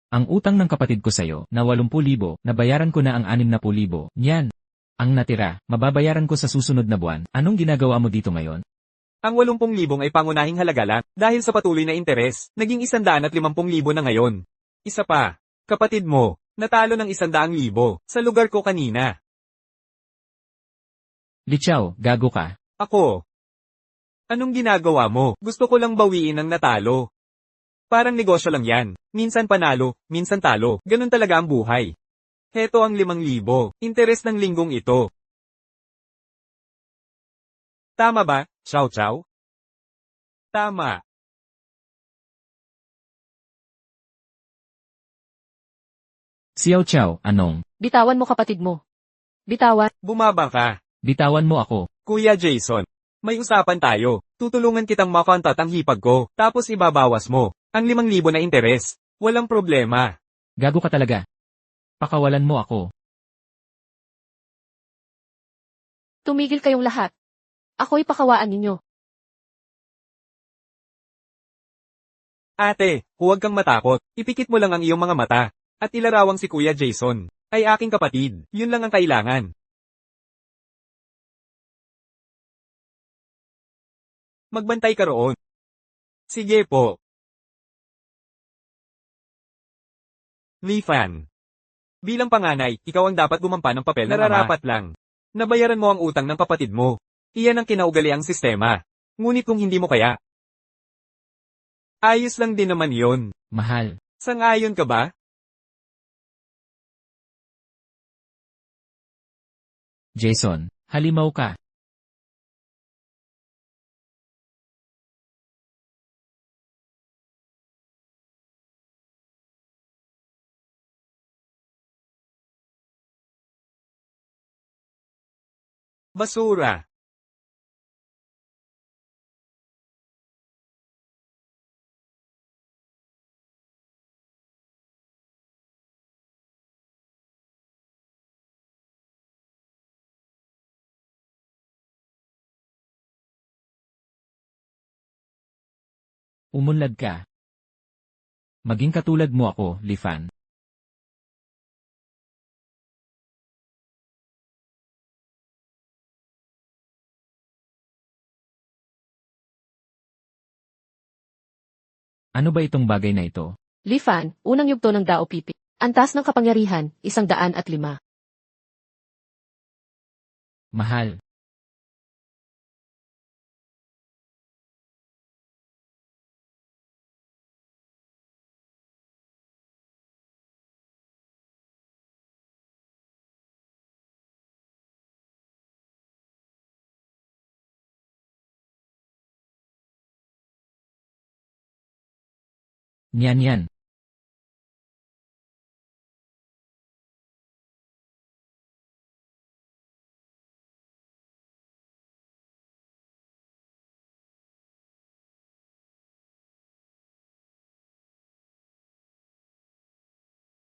Ang utang ng kapatid ko sa'yo na 80,000, nabayaran ko na ang 60,000, niyan. Ang natira, mababayaran ko sa susunod na buwan. Anong ginagawa mo dito ngayon? Ang 80,000 ay pangunahing halaga lang, dahil sa patuloy na interes, naging 150,000 na ngayon. Isa pa, kapatid mo, natalo ng 100,000, sa lugar ko kanina. Lichao, gago ka. Ako. Anong ginagawa mo? Gusto ko lang bawiin ang natalo. Parang negosyo lang yan. Minsan panalo, minsan talo. Ganun talaga ang buhay. Heto ang 5,000. Interes ng linggong ito. Tama ba, Chow Chow? Tama. Xiao Chow, anong? Bitawan mo kapatid mo. Bitawan. Bumaba ka. Bitawan mo ako. Kuya Jason. May usapan tayo. Tutulungan kitang makontat ang hipag ko, tapos ibabawas mo. Ang 5,000 na interes. Walang problema. Gago ka talaga. Pakawalan mo ako. Tumigil kayong lahat. Ako'y pakawaan ninyo. Ate, huwag kang matakot. Ipikit mo lang ang iyong mga mata. At ilarawang si Kuya Jason. Ay aking kapatid. Yun lang ang kailangan. Magbantay ka roon. Sige po. Li Fan. Bilang panganay, ikaw ang dapat gumampa ng papel ng nararapat lang. Nabayaran mo ang utang ng kapatid mo. Iyan ang kinaugaliang sistema. Ngunit kung hindi mo kaya, ayos lang din naman yon. Mahal. Sang-ayon ka ba? Jason, halimaw ka. Basura. Umunlad ka. Maging katulad mo ako, Li Fan. Ano ba itong bagay na ito? Li Fan, unang yugto ng Dao Pipi. Antas ng kapangyarihan, 105. Mahal. Niyan yan.